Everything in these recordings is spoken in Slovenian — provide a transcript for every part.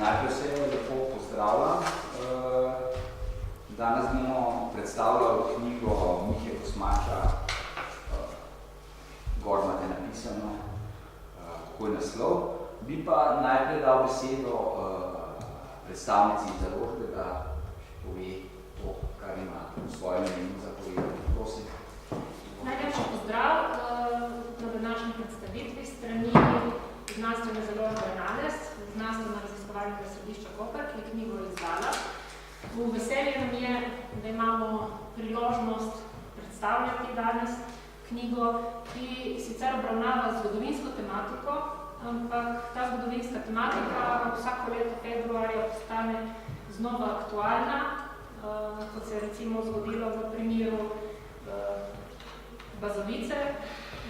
Najprej se lepo pozdravljam. Danes bomo predstavljali knjigo Mihe Kosmača, gor imate napisano, kako je naslov. Bi pa najprej dal besedo predstavnici založbe, da pove to, kar ima v svojem imenu za povedati. Prosim. Najlepši pozdrav na današnji predstavitvi strani znanstvene založbe Nades, znanstveno-raziskovalnega središča Koper, ki je knjigo izdala. V veselje nam je, da imamo priložnost predstavljati danes knjigo, ki sicer obravnava zgodovinsko tematiko, ampak ta zgodovinska tematika vsako leto februarja postane znova aktualna, kot se je recimo zgodilo v primeru Bazovice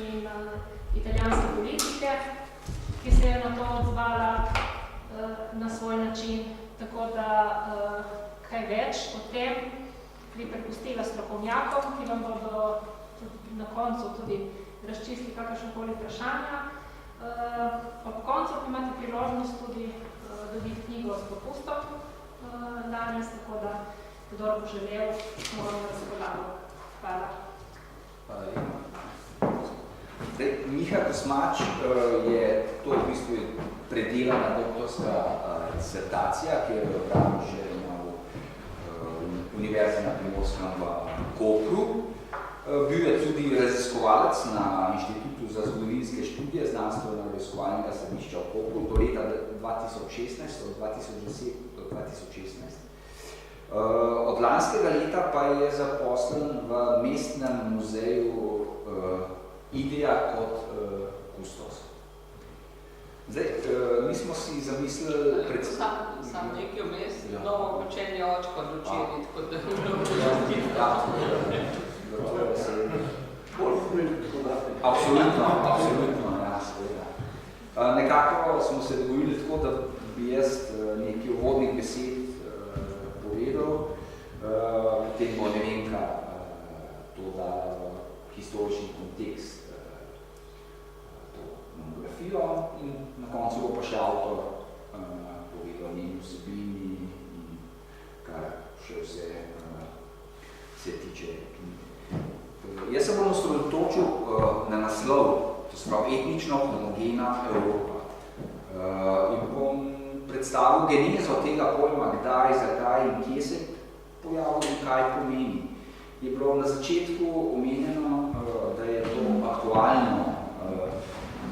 in italijanske politike, ki se je na to odzvala na svoj način, tako da kaj več o tem bi prepustila strokovnjakom, ki vam bodo na koncu tudi razčistili kakršnokoli vprašanja. Ob koncu imate priložnost tudi dobiti knjigo s popustom danes, tako da kdo bo želel, moramo razpolagati. Hvala. Hvala lepa. Miha Kosmač je to v bistvu predelana doktorska disertacija, ki je obravnal že na Univerzi na Primorskem v Kopru. Bil je tudi raziskovalec na Inštitutu za zgodovinske študije znanstveno-raziskovalnega središča v Kopru do leta 2016, od 2010 do 2016. Od lanskega leta pa je zaposlen v mestnem muzeju Idea kot kustos. Zdaj, mi smo si zamislili... Sam nekaj vmes, novo počenje očko odločili, tako da Absolutno, ja, seveda. Nekako smo se dogovorili tako, da bi jaz nekaj uvodnih besed povedal, potem bo Nevenka to dala v historični kontekst to monografijo in na koncu bo pa še avtor povedal njeni vsebini in kar še vse se tiče knjige. Jaz se bom osredotočil na naslov, to se pravi etnično homogena Evropa. In bom predstavil genezo tega pojma, kdaj, zakaj in kje se pojavil in kaj pomeni. Je bilo na začetku omenjeno, da je to aktualno.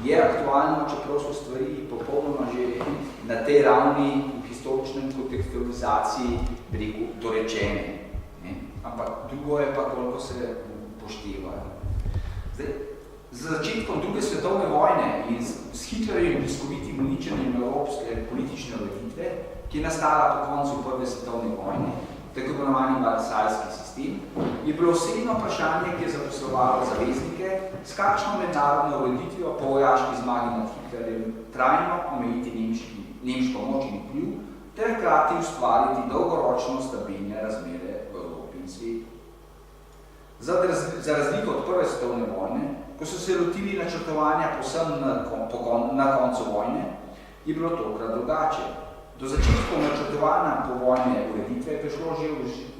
Je aktualno, čeprav so stvari popolnoma že na tej ravni v historičnem kontekstualizaciji dorečene. Ampak drugo je pa, koliko se poštevajo. Zdaj, z začetkom druge svetovne vojne in s Hitlerjevim bliskovitim uničenjem evropske politične ureditve, ki je nastala po koncu prve svetovne vojne, tako imenovani Versajski sistem, je bilo osrednjo vprašanje, ki je zaposlovalo zaveznike, s kakšno mednarodno ureditvijo po vojaški zmagi nad Hitlerjem trajno omejiti nemško moč in vpliv, ter hkrati ustvariti dolgoročno stabilne razmere v Evropi in svetu. Za razliko od prve svetovne vojne, ko so se lotili načrtovanja povsem na koncu vojne, je bilo tokrat drugače. Do začetkov načrtovanja povojne ureditve je prišlo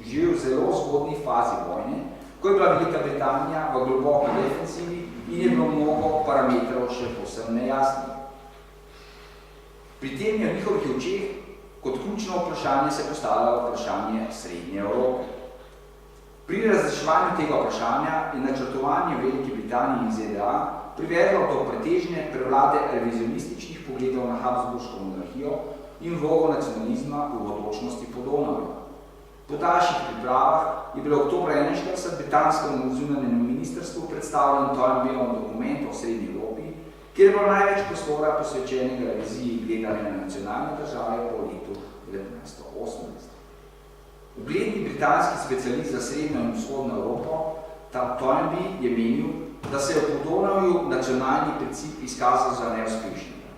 že v zelo zgodni fazi vojne, ko je bila Velika Britanija v globoki defensivi in je bilo mnogo parametrov še povsem nejasnih. Pri tem je v njihovih očeh kot ključno vprašanje se postavljalo vprašanje Srednje Evrope. Pri razreševanju tega vprašanja je načrtovanje Velike Britanije in ZDA privedlo do pretežne prevlade revizionističnih pogledov na Habsburško monarhijo in vlogo nacionalizma v odločnosti po Donavju. Po daljših pripravah je bilo oktobra 1941 britanskemu zunanjemu ministrstvu predstavljen Toynbeeov dokument o Srednji Evropi, kjer je bilo največ prostora posvečenega reviziji gledanja na nacionalne države po letu 1918. Ugledni britanski specialist za Srednjo in Vzhodno Evropo, Toynbee, je menil, da se je v Podonavju nacionalni princip izkazal za neuspešnega,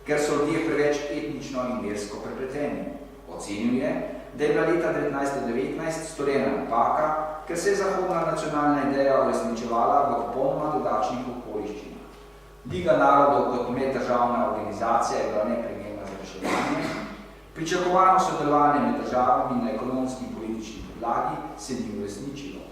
ker so ljudje preveč etnično in versko prepleteni. Ocenil je, da je bila leta 1919 storjena napaka, ker se je zahodna nacionalna ideja uresničevala v popolnoma drugačnih okoliščinah. Liga narodov kot meddržavna organizacija je bila neprimerna za reševanje, Pričakovano sodelovanje med državami na ekonomski in politični podlagi se ni uresničilo.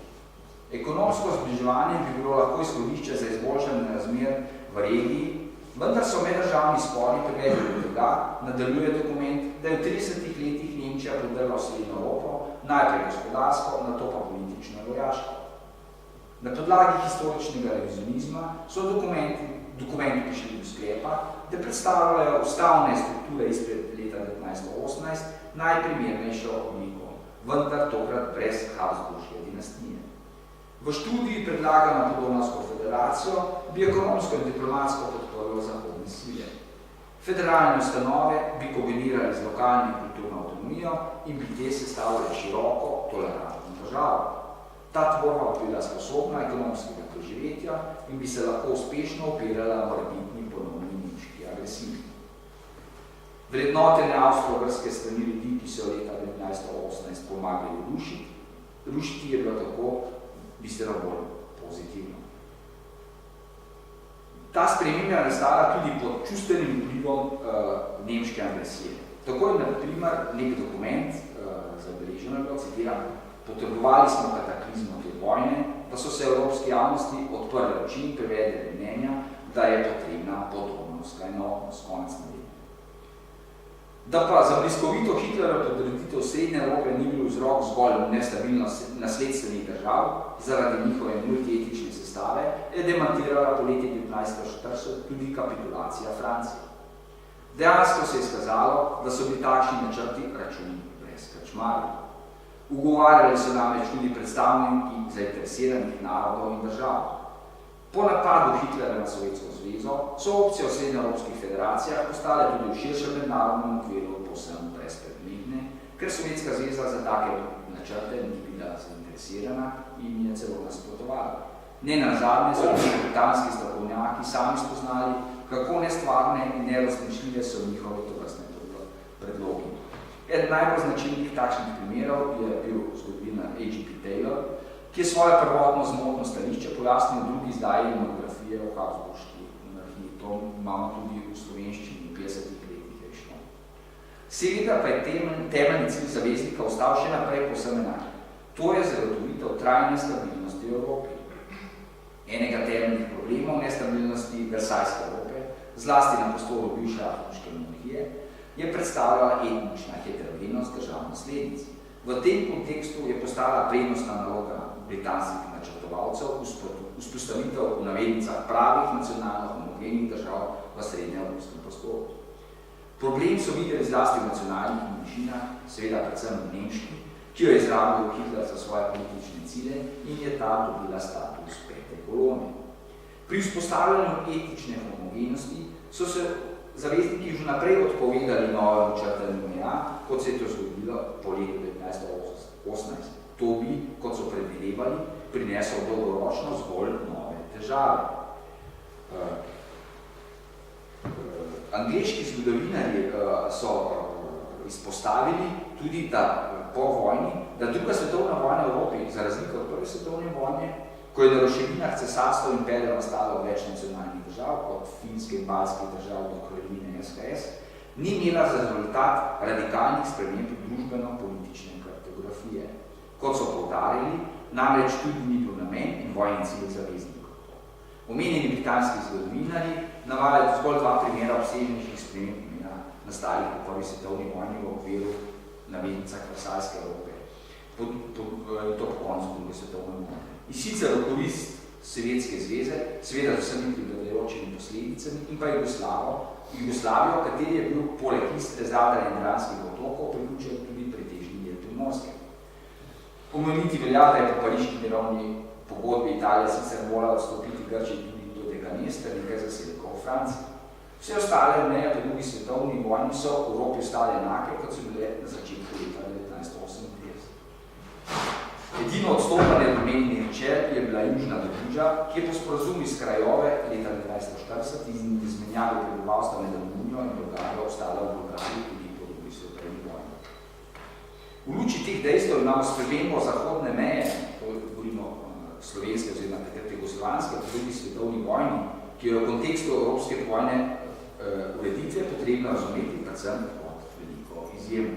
Ekonomsko zbliževanje bi bilo lahko izhodišče za izboljšanje razmer v regiji, vendar so meddržavni spori privedli do tega, nadaljuje dokument, da je v 30 letih Nemčija prodrla v Srednjo Evropo, najprej gospodarsko, nato pa politično in vojaško. Na podlagi historičnega revizionizma so dokumenti prišli do sklepa, da predstavljajo ustavne strukture izpred leta 1918 najprimernejšo obliko, vendar tokrat brez Habsburške dinastije. V študiji predlagana Podonavsko federacijo bi ekonomsko in diplomatsko podporilo zahodne sile. Federalne ustanove bi kombinirali z lokalno in kulturno avtonomijo in bi te sestavljali široko, tolerantno državo. Ta tvorba bi bila sposobna ekonomskega preživetja in bi se lahko uspešno opirala morebitni ponovni nemški agresiji. Vrednotenje avstro-ogrske strani ljudi, ki so leta 1918 pomagali rušiti, je bilo tako bistveno bolj pozitivno. Ta sprememba je nastala tudi pod čustvenim vplivom nemške agresije. Tako je, na primer, nek dokument, zabeleženo je bilo, citiram, potrebovali smo kataklizmo te vojne, da so se evropski javnosti odprle oči in prevedeli mnenja, da je potrebna Podonavska enotnost, konec navedbe. Da pa za bliskovito Hitlerjevo podreditev Srednje Evrope ni bil vzrok zgolj nestabilnost nasledstvenih držav zaradi njihove multietične sestave, je demantirala po leti 1940 tudi kapitulacija Francije. Dejansko se je izkazalo, da so bili takšni načrti računi brez krčmarja. Ugovarjali so namreč tudi predstavniki zainteresiranih narodov in držav. Po napadu Hitlerja na Sovjetsko zvezo so opcije v srednjeevropskih federacijah postale tudi v širšem mednarodnem okviru povsem brezpredmetne, ker Sovjetska zveza za take načrte ni bila zainteresirana in je celo nasprotovala. Nenazadnje so tudi britanski strokovnjaki sami spoznali, kako nestvarne in nerazmišljive so njihove tovrstne predlogi. Eden najbolj značilnih takšnih primerov je bil zgodovinar A.G.P. Taylor, ki je svoje prvotno zmotno stališče pojasnil v drugi izdaji monografije o Habsburški monarhiji. To imamo tudi v slovenščini v 50 letih rešno. Seveda pa je temeljni cilj zaveznika ostal še naprej povsem enak. To je zagotovitev trajne stabilnosti v Evropi. Enega temeljnih problemov nestabilnosti Versajske Evrope, zlasti na prostoru bivše Habsburške monarhije, je predstavljala etnična heterogenost držav naslednic. V tem kontekstu je postala prednostna naloga britanskih načrtovalcev vzpostavitev v navednicah pravih nacionalno homogenih držav v srednjeevropskem prostoru. Problem so videli zlasti v nacionalnih manjšinah, seveda predvsem v nemški, ki jo je izrabil Hitler za svoje politične cilje in je ta dobila status pete kolone. Pri vzpostavljanju etnične homogenosti so se zavezniki že naprej odpovedali novemu črtanju meja, kot se je to zgodilo po letu 1918. To bi, kot so predvidevali, prineslo dolgoročno zgolj nove težave. Angleški zgodovinarji so izpostavili tudi, da po vojni, da druga svetovna vojna v Evropi, za razliko od prve svetovne vojne, ko je na ruševinah cesarstva imperija nastalo več nacionalnih držav, od finske in balskih držav do kraljevine SHS, ni imela za rezultat radikalnih sprememb družbeno-politične kartografije. Kot so poudarili, namreč tudi ni bil namen in vojni cilj zaveznikov. Omenjeni britanski zgodovinarji navajajo zgolj dva primera obsežnejših sprememb nastalih po prvi svetovni vojni v okviru navednicah Versajske Evrope, to po koncu druge svetovne vojne. In sicer v korist Sovjetske zveze, seveda z vsemi pripadajočimi posledicami, in pa Jugoslavijo, kateri je bil poleg Istre, Zadra in Dranskih otokov priključen tudi pretežni del Primorske. Omeniti velja, da je po pariški mirovni pogodbi Italija sicer morala odstopiti Grčiji tudi do Deganesta, nekaj zasedekov v Franciji. Vse ostale meje po drugi svetovni vojni so v Evropi ostale enake, kot so bile na začetku leta 1938. Edino odstopanje pomeni Čer je bila južna Dobruža, ki je po sporazumu iz Krajove leta 1940 in izmenjavi prebivalstva med Romunijo in Bolgarijo ostala v Bolgariji tudi po drugi svetovni vojni. V luči teh dejstev imamo spremembo zahodne meje, to govorimo slovenske oziroma takrat jugoslovanske po drugi svetovni vojni, ki je v kontekstu evropske vojne ureditve potrebno razumeti predvsem kot veliko izziv. izjemo.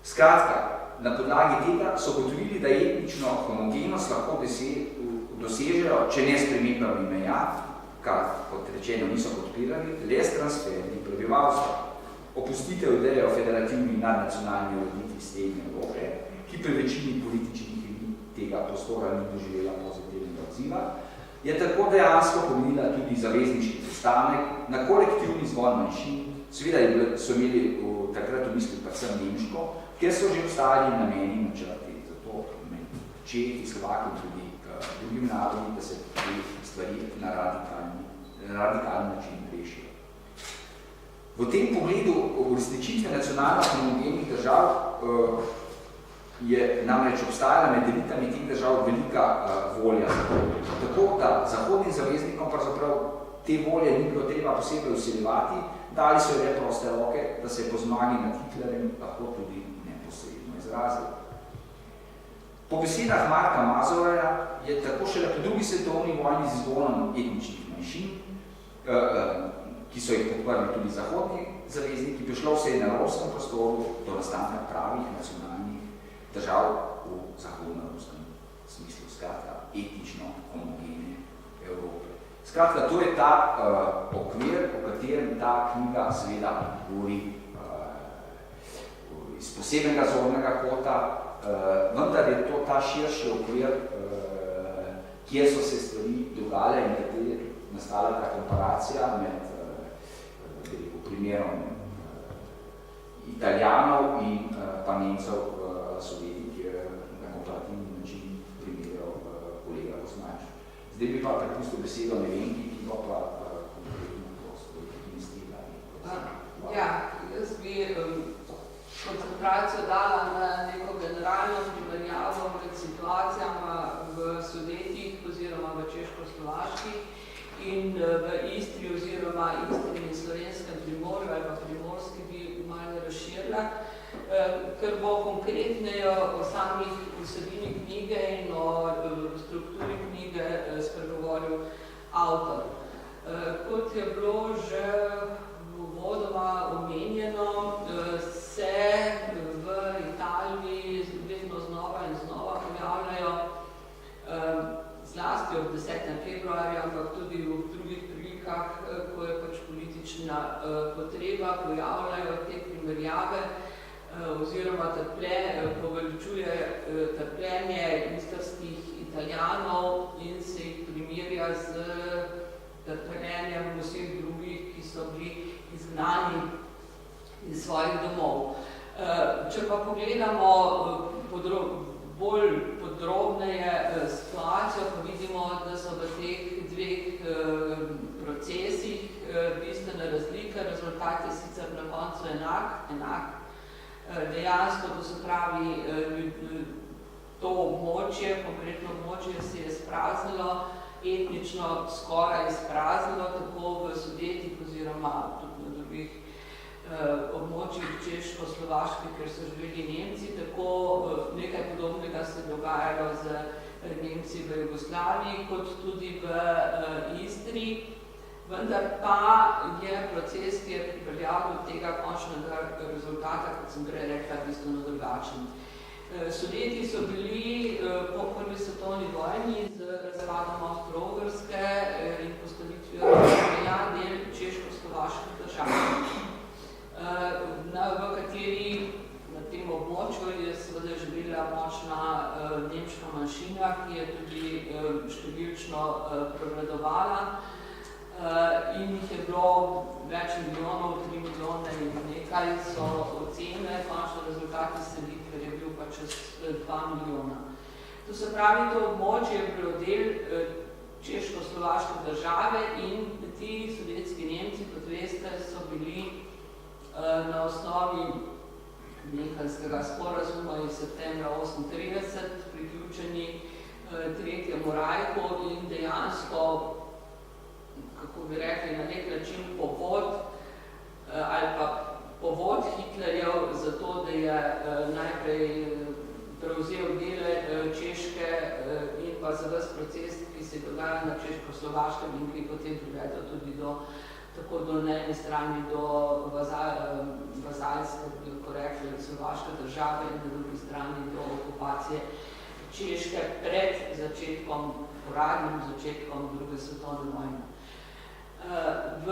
Skratka, na podlagi tega so ugotovili, da etnično homogenost lahko dosežejo, če ne s spremembami meja, kar, kot rečeno, niso podpirali, le s transferni prebivalstva. Opustitev ideje o federativni nadnacionalni ureditvi srednje Evrope, ki pri večini političnih elit tega prostora ni doživela pozitivnega odziva, je tako dejansko pomenila tudi zavezniški sestanek na kolektivni zgon manjšin. Seveda so imeli takrat v misli predvsem nemško, kjer so že obstajali nameni in načrti, zato med Čehi, Slovaki in tudi drugim narodom, da se te stvari na radikalni način rešijo. V tem pogledu uresničitve nacionalno homogenih držav je namreč obstajala med elitami teh držav velika volja. Tako da zahodnim zaveznikom pravzaprav te volje ni bilo treba posebej usiljevati, dali so le proste roke, da se po zmagi nad Hitlerjem lahko tudi neposredno izrazil. Po besedah Marka Mazurja je tako šele po drugi svetovni vojni z izgonom etničnih manjšin, ki so jih podprli tudi zahodni zavezniki, prišlo vse na evropskem prostoru do nastanka pravih nacionalnih držav v zahodno-ruskem smislu, skratka, etnično homogene Evrope. Skratka, to je ta okvir, o katerem ta knjiga seveda govori iz posebnega zornega kota, vendar je to ta širši okvir, kjer so se stvari dogajale in kateri je nastala ta komparacija med primerom Italijanov in pa Nemcev v Sovjetih, ki je na komparativni način primerjal kolega Kosmač. Zdaj bi pa prepustil besedo Nevenki, ki bo pa konkretno prostor, ki mi stila. Ja, jaz bi koncentracijo dala na neko generalno primerjavo med situacijama v Sudetih oziroma v Češko-Slovaški in v Istri oziroma Istri in Slovenskem Primorju ali pa Primorski bi malo razširila, ker bo konkretneje o samih vsebini knjige in o strukturi knjige spregovoril avtor. Kot je bilo že uvodoma omenjeno, se v Italiji vedno znova in znova pojavljajo zlasti od 10. februarja, ampak tudi v drugih prilikah, ko je pač politična potreba, pojavljajo te primerjave oziroma poveličuje trpljenje istrskih Italijanov in se jih primerja z trpljenjem vseh drugih, ki so bili izgnani iz svojih domov. Če pa pogledamo bolj podrobneje situacijo, pa vidimo, da so v teh dveh procesih bistvene razlike, rezultat je sicer na koncu enak. Dejansko, to se pravi, to območje, konkretno območje se je spraznilo, etnično skoraj izpraznilo, tako v Sudetih oziroma tudi na drugih območjih Češko-Slovaški, ker so živeli Nemci, tako nekaj podobnega se dogajalo z Nemci v Jugoslaviji, kot tudi v Istri, vendar pa je proces, ki je pripeljal do tega končnega rezultata, kot sem prej rekla, bistveno drugačen. Sudeti so bili po prvi svetovni vojni z razpadom Avstro-Ogrske in postavitvijo meja del Češko-Slovaške države, v kateri na tem območju je seveda živela močna nemška manjšina, ki je tudi številčno prevladovala in jih je bilo več milijonov, 3 milijone in nekaj so ocene, končni rezultati selitve je bil pa čez 2 milijona. To se pravi, to območje je bilo del Češko-Slovaške države in ti sudetski Nemci, kot veste, so bili na osnovi Münhenskega sporazuma iz septembra 1938 priključeni Tretjemu rajhu in dejansko, kako bi rekli, na nek način povod Hitlerjev za to, da je najprej prevzel dele Češke in pa za ves proces, ki se dogaja na Češko-Slovaškem in ki potem privedel tudi do tako na eni strani do vazalske, lahko rekli, slovaške države in na drugi strani do okupacije Češke pred uradnim začetkom druge svetovne vojne. V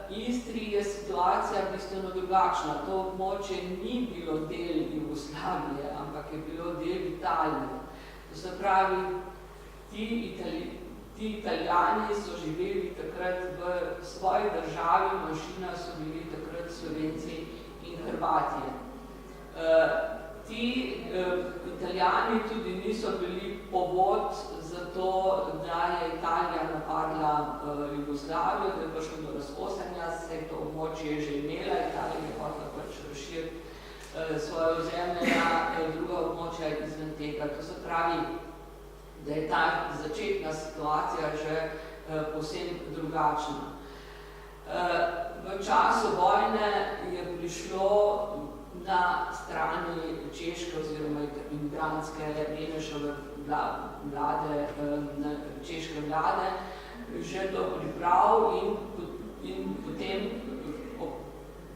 Istri je situacija bistveno drugačna. To območje ni bilo del Jugoslavije, ampak je bilo del Italije. To se pravi, ti Italijani so živeli takrat v svoji državi, manjšina so bili takrat Slovenci in Hrvatije. Ti Italijani tudi niso bili povod za to, da je Italija napadla Jugoslavijo, da je prišlo do razkosanja, se to območje že imela, Italija je hotela pač razširiti svoje ozemlje na druga območja izven tega. To se pravi, da je ta začetna situacija že povsem drugačna. V času vojne je prišlo na strani češke oziroma imigrantske Benešove vlade, češke vlade, že do priprav in potem ob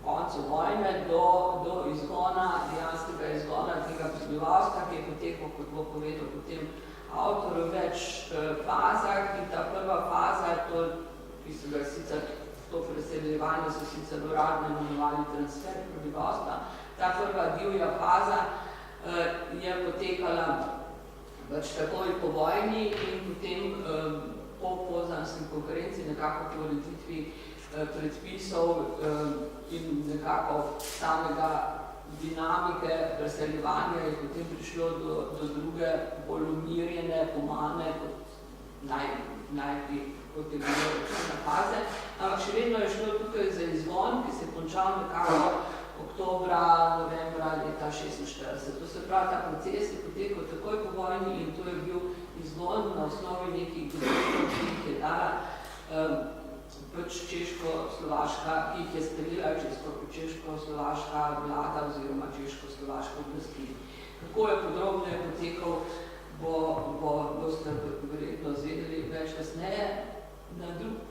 koncu vojne do izgona, dejanskega izgona tega prebivalstva, ki je potekal, kot bo povedal potem avtor, v več fazah. In ta prva faza, ki so ga sicer, to preseljevanje so sicer uradno imenovali transfer prebivalstva, ta prva divja faza je potekala pač takoj po vojni in potem po Poznanski konferenci nekako po ureditvi predpisov in nekako samega dinamike preseljevanja je potem prišlo do druge, bolj umirjene, humane, kot najprej kot je bilo rečena faze. Ampak še vedno je šlo tukaj za izgon, ki se je končal nekako oktobra, novembra leta 1946. To se pravi, ta proces je potekal takoj po vojni in to je bil izgon na osnovi nekih dogodkov, ki jih je dala pač češko-slovaška, ki jih je sprejela češko-slovaška vlada oziroma češko-slovaška oblasti. Kako je podrobno potekal, boste verjetno zvedeli več kasneje.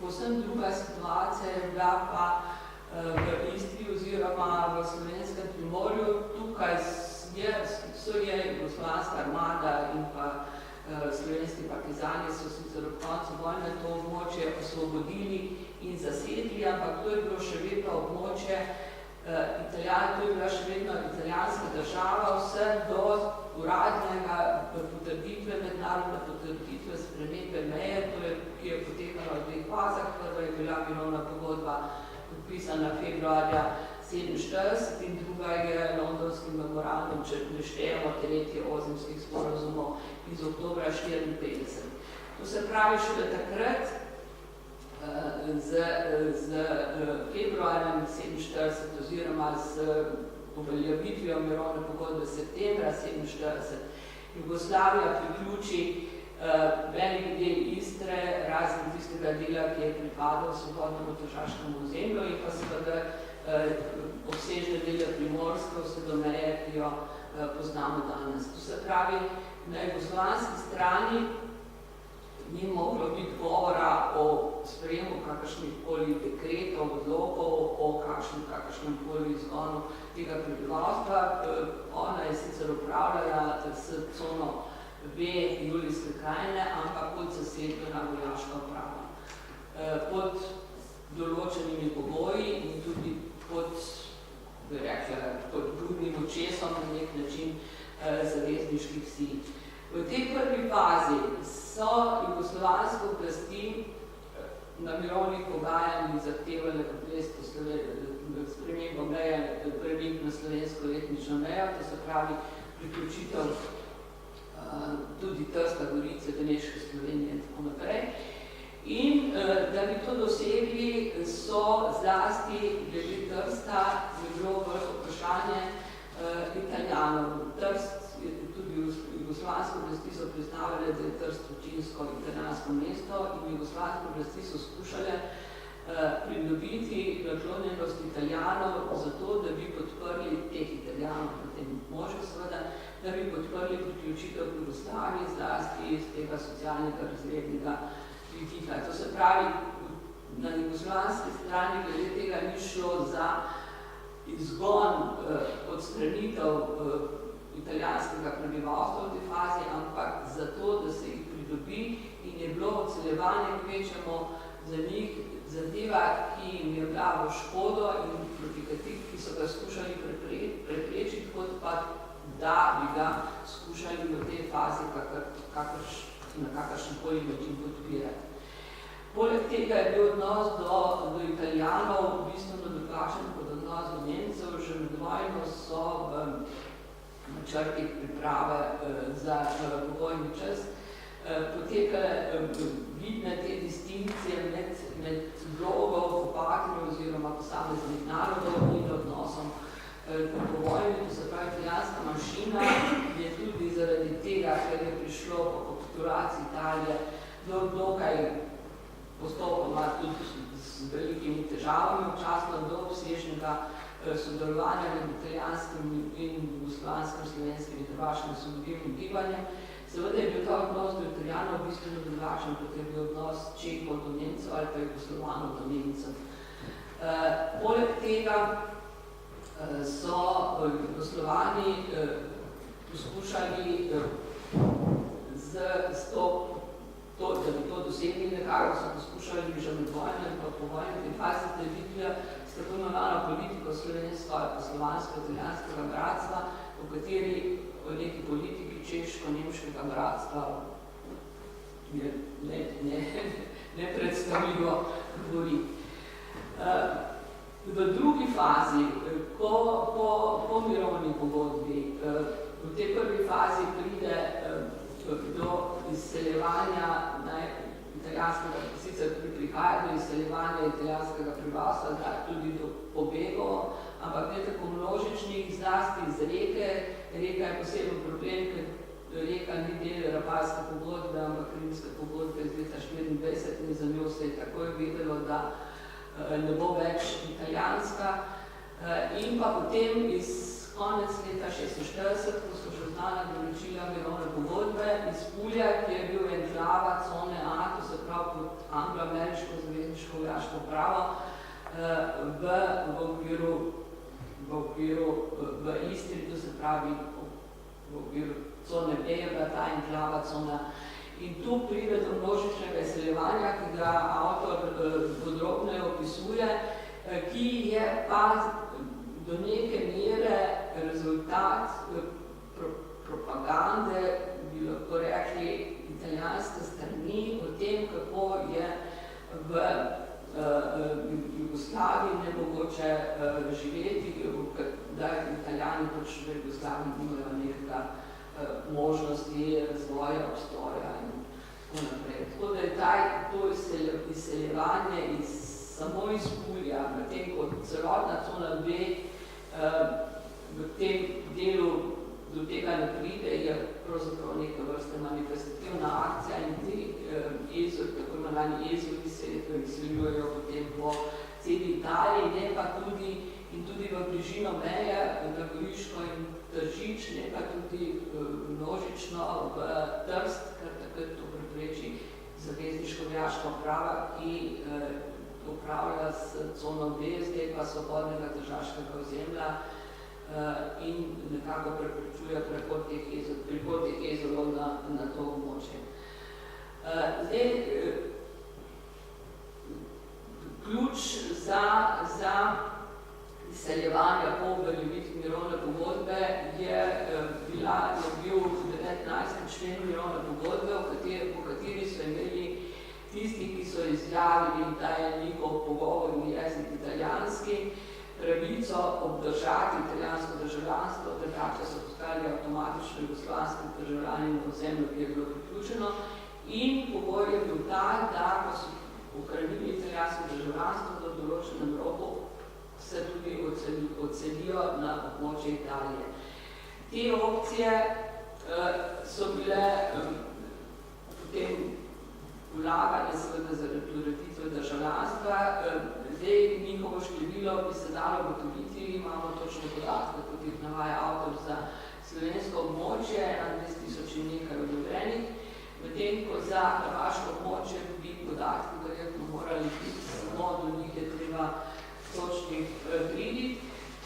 Povsem druga situacija je bila pa v Istri oziroma v Slovenskem Primorju. Tukaj je Jugoslovanska armada in pa slovenski partizani so sicer ob koncu vojne to območje osvobodili in zasedli, ampak to je bilo še vedno območje to je bila še vedno italijanska država, vse do uradnega potrditve, mednarodne potrditve spremembe meje, ki je potekala v dveh fazah. Prva je bila mirovna pogodba podpisana februarja 1947 in druga je londonski memorandum, če ne štejemo tretje ozemskih sporazumov iz oktobra 1954. To se pravi, šele takrat z februarjem 1947 oziroma z uveljavitvijo mirovne pogodbe septembra 1947 Jugoslavija priključi velik del Istre, razen tistega dela, ki je pripadal svobodnemu tržaškemu ozemlju in pa seveda obsežne dele Primorske, vse do meje, ki jo poznamo danes. To se pravi, na jugoslovanski strani ni moglo biti govora o sprejemu kakršnikoli dekretov, odlokov, o kakršnemkoli izgonu tega prebivalstva. Ona je sicer upravljala s cono B Julijske krajine, ampak kot zasedbena vojaška uprava. Pod določenimi pogoji in tudi pod, bi rekla, pod drugim očesom na nek način zavezniških sil. V tej prvi fazi so jugoslovanske oblasti na mirovnih pogajanjih zahtevale spremembo meje, premik na slovensko etnično mejo, to se pravi priključitev tudi Trsta, Gorice, Beneške Slovenije in tako naprej. In da bi to dosegli, so zlasti glede Trsta bilo vrsto vprašanje Italijanov. Trst, tudi jugoslovanske oblasti so priznavale, da je Trst večinsko italijansko mesto in jugoslovanske oblasti so skušale pridobiti naklonjenost Italijanov zato, da bi podprli teh Italijanov, potem možno seveda, da bi podprli priključitev k Jugoslaviji, zlasti iz tega socialnega razrednega vidika. To se pravi, na jugoslovanski strani glede tega ni šlo za izgon, odstranitev italijanskega prebivalstva v tej fazi, ampak za to, da se jih pridobi in je bilo odseljevanje kvečemo za njih zadeva, ki jim je bila v škodo in proti kateri, ki so ga skušali preprečiti, kot pa da bi ga skušali v tej fazi na kakršenkoli način podpirati. Poleg tega je bil odnos do Italijanov bistveno drugačen kot odnos do Nemcev. Že med vojno so v načrtih priprave za povojni čas potekale vidne te distinkcije med vlogo okupateljev oziroma posameznih narodov in odnosom po vojni. To se pravi, italijanska manjšina je tudi zaradi tega, ker je prišlo po kapitulaciji Italije do dokaj postopoma tudi z velikimi težavami, občasno do obsežnega sodelovanja med italijanskim in jugoslovanskim, slovenskim in hrvaškim osvobodilnim gibanjem. Seveda je bil ta odnos do Italijanov bistveno drugačen, kot je bil odnos Čehov do Nemcev ali pa Jugoslovanov do Nemcev. Poleg tega so Jugoslovani poskušali da bi to dosegli nekako, so poskušali že med vojno in pa po vojni tej fazi delitve s tako imenovano politiko slovensko ali pa slovansko-italijanskega bratstva, v kateri o neki politiki češko-nemškega bratstva je nepredstavljivo govoriti. V drugi fazi, po mirovni pogodbi, v tej prvi fazi pride do izseljevanja italijanskega, sicer prihaja do izseljevanja italijanskega prebivalstva, tudi do pobegov, ampak ne tako množičnih, zlasti iz reke. Reka je poseben problem, ker reka ni del Rapalske pogodbe, ampak Rimske pogodbe iz leta 1924 in za njo se je takoj vedelo, da ne bo več italijanska. In pa potem iz konec leta 1946, ko so že znana določila mirovne pogodbe, iz Pulja, ki je bil enklava cone A, to se pravi pod anglo-ameriško zavezniško vojaško pravo, v Istri, to se pravi v okviru cone B je bila ta enklava cona. In tu pride do množičnega izseljevanja, ki ga avtor podrobneje opisuje, ki je pa do neke mere rezultat propagande, bi lahko rekli, italijanske strani o tem, kako je v Jugoslaviji nemogoče živeti, da Italijani pač v Jugoslaviji nimajo nekega možnosti razvoja, obstoja in tako naprej. Tako da je to izseljevanje samo iz Pulja, medtem kot celotna cona B v tem delu do tega ne pride, je pravzaprav neka vrsta manifestativna akcija in ti tako imenovani ezori se izseljujejo potem po celi Italiji, ne pa tudi in tudi v bližino meje, na Goriško in Tržič, ne pa tudi množično v Trst, kar takrat to prepreči zavezniško vojaška prava, ki upravlja s cono B, zdaj pa svobodnega tržaškega ozemlja in nekako preprečuje prehod teh jezerov na to območje. Zdaj, ključ za izseljevanje po uveljavitvi mirovne pogodbe je bil 19. člen mirovne pogodbe, po kateri so imeli tisti, ki so izjavili, da je njihov pogovorni jezik italijanski, pravico obdržati italijansko državljanstvo, drugače so postali avtomatično jugoslovanski državljani na ozemlju, ki je bilo priključeno. In pogoj je bil tak, da ko so ohranili italijansko državljanstvo do določenem roku, se tudi odselijo na območje Italije. Te opcije so bile potem vlagane seveda zaradi ureditve državljanstva. Zdaj njihovo število bi se dalo ugotoviti, imamo točne podatke, kot jih navaja avtor za slovensko območje, 11.000 in nekaj odobrenih, medtem ko za hrvaško območje bi podatki verjetno morali biti smo, do njih je treba točnih priti.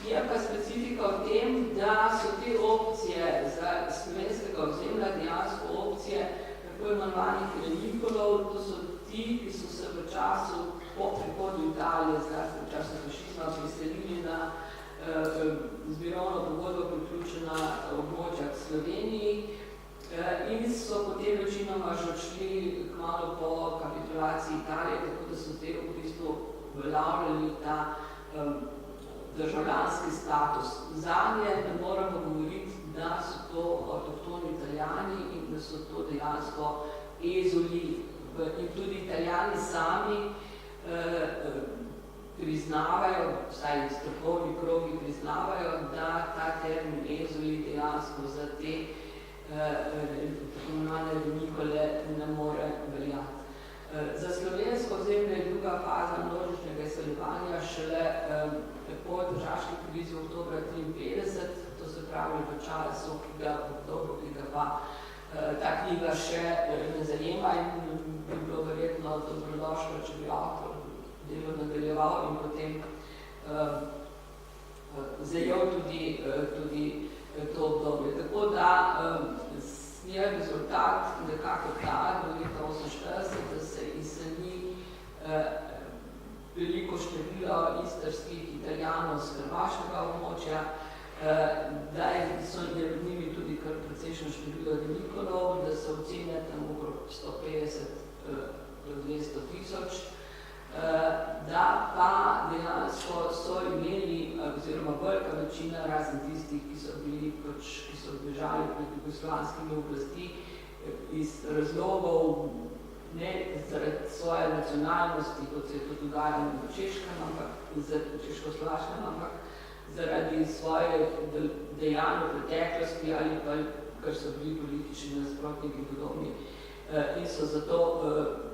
Je pa specifika v tem, da so te opcije za slovenskega ozemlja dejansko opcije tako imenovanih relikolov, to so ti, ki so se v času po prihodu Italije, zlasti v času fašizma, priselili na zbirovno pogodbo priključena območja k Sloveniji in so potem večinoma že odšli kmalu po kapitulaciji Italije, tako da so te v bistvu uveljavljali ta državljanski status. Zanje ne moramo govoriti, da so to avtohtoni Italijani in da so to dejansko ezuli. In tudi Italijani sami priznavajo, vsaj strokovni krogi priznavajo, da ta termin ezuli dejansko za te tako imenovane renikole ne more veljati. Za slovensko ozemlje je druga faza množičnega izseljevanja šele po tržaški krizi oktobra 1953, to se pravi v času, ki ga pa ta knjiga še ne zajema in bi bilo verjetno dobrodošlo, če bi avtor delo nadaljeval in potem zajel tudi to obdobje. Tako da je rezultat nekako ta, do leta 1948, da se izseli veliko število istrskih Italijanov z hrvaškega območja, da so med njimi tudi kar precejšno število relikolov, da se ocene tam okrog 150–200 tisoč, da pa dejansko so imeli, oziroma velika večina, razen tistih, ki so bežali pred jugoslovanskimi oblasti iz razlogov, ne zaradi svoje nacionalnosti, kot se je to dogajalo v Češkem, ampak Češko-Slovaškem, ampak zaradi svoje dejanj v preteklosti ali pa, ker so bili politični nasprotniki podobni in so zato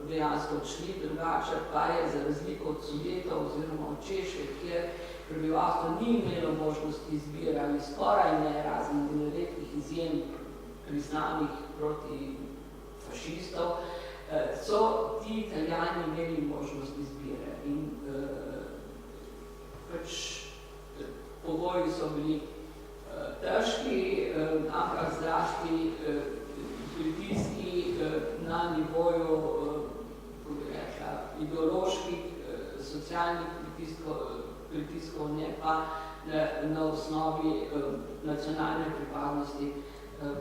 dejansko odšli. Drugače pa je za razliko od Sovjetov oziroma od Češke, kjer prebivalstvo ni imelo možnosti izbire ali skoraj ne, razen redkih izjem priznanih proti fašistov, so ti Italijani imeli možnost izbire in pač pogoji so bili težki, ampak zlasti pritiski na nivoju ideoloških, socialnih pritiskov, ne pa na osnovi nacionalne pripadnosti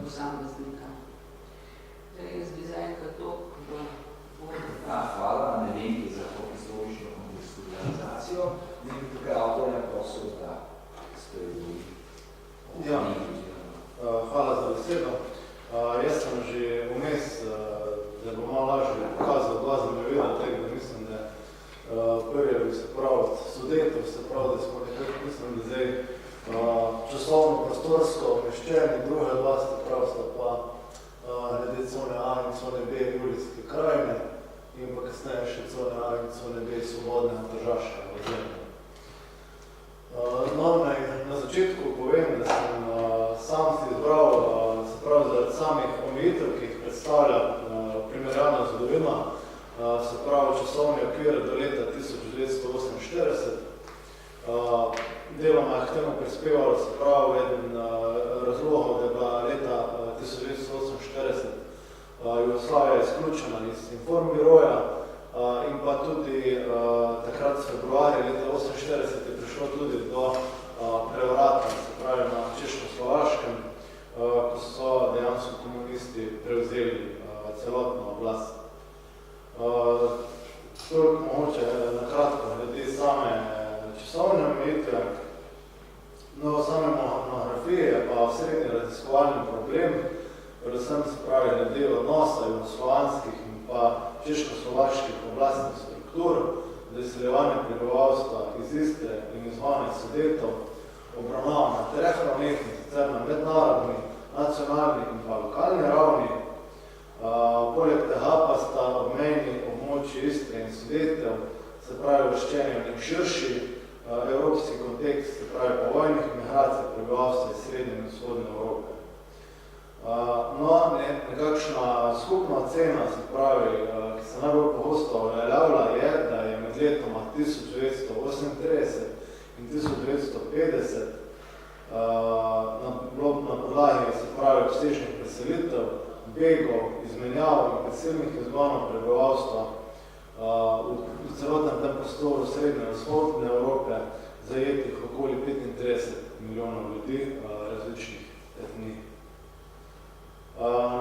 posameznika. Jaz bi zaenkrat to hvala Nevenki za to historično kontekstualizacijo. Ne bi tukaj avtorja prosil, da spregovorili. Hvala za besedo. Jaz sem že vmes, da bo malo lažje pokazal dva zemljevida tega, da mislim, da prvi bi se pravi od Sudetov, se pravi, da smo nekako, mislim, da zdaj časovno prostorsko umeščeni, druga dva sta prav sta pa glede cone A in cone B Julijske krajine in pa kasneje še cone A in cone B svobodne državške ozemlje. No, na začetku povem, da sem sam si izbral, se pravi, zaradi samih omejitev, ki jih predstavlja primerjalna zgodovina, se pravi časovni okvir do leta 1948. Deloma je k temu prispevalo, se pravi, eden razlogov, da je bila leta 1948 Jugoslavija izključena iz Informbiroja in pa tudi takrat v februarju leta 1948 je prišlo tudi do prevrata, se pravi na Češko-Slovaškem, ko so dejansko komunisti prevzeli celotno oblast. Toliko mogoče na kratko glede same časovne omejitve. No, same monografije je pa srednji raziskovalni problem, predvsem se pravi glede odnosa jugoslovanskih in pa češko-slovaških oblastnih struktur, da izseljevanje prebivalstva iz Istre in izvane Sudetov obravnava na treh ravneh, sicer na mednarodni, nacionalni in pa lokalni ravni. Poleg tega pa sta obmejni območji Istre in Sudetev, se pravi vrščeni v nek širši evropski kontekst, se pravi povojnih migracij prebivalstva iz srednje in vzhodne Evrope. No, nekakšna skupna ocena, se pravi, ki se najbolj pogosto uveljavlja, je, da je med med letoma 1938 in 1950 na podlagi, se pravi, obsežnih preselitev, begov, izmenjav in prisilnih izgonov prebivalstva v celotnem tem prostoru srednje in vzhodne Evrope zajetih okoli 35 milijonov ljudi različnih etnij.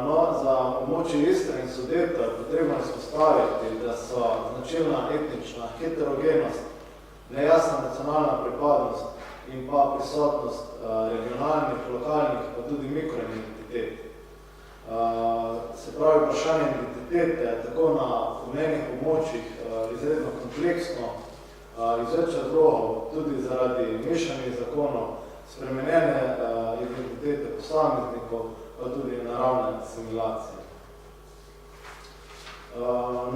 No, za območje Istre in Sudeta je potrebno izpostaviti, da so značilna etnična heterogenost, nejasna nacionalna pripadnost in pa prisotnost regionalnih, lokalnih, pa tudi mikroidentitet. Se pravi, vprašanje identitete tako na omenjenih območjih izredno kompleksno, iz več razlogov, tudi zaradi mešanih zakonov, spremenjene identitete posameznikov, pa tudi naravne asimilacije.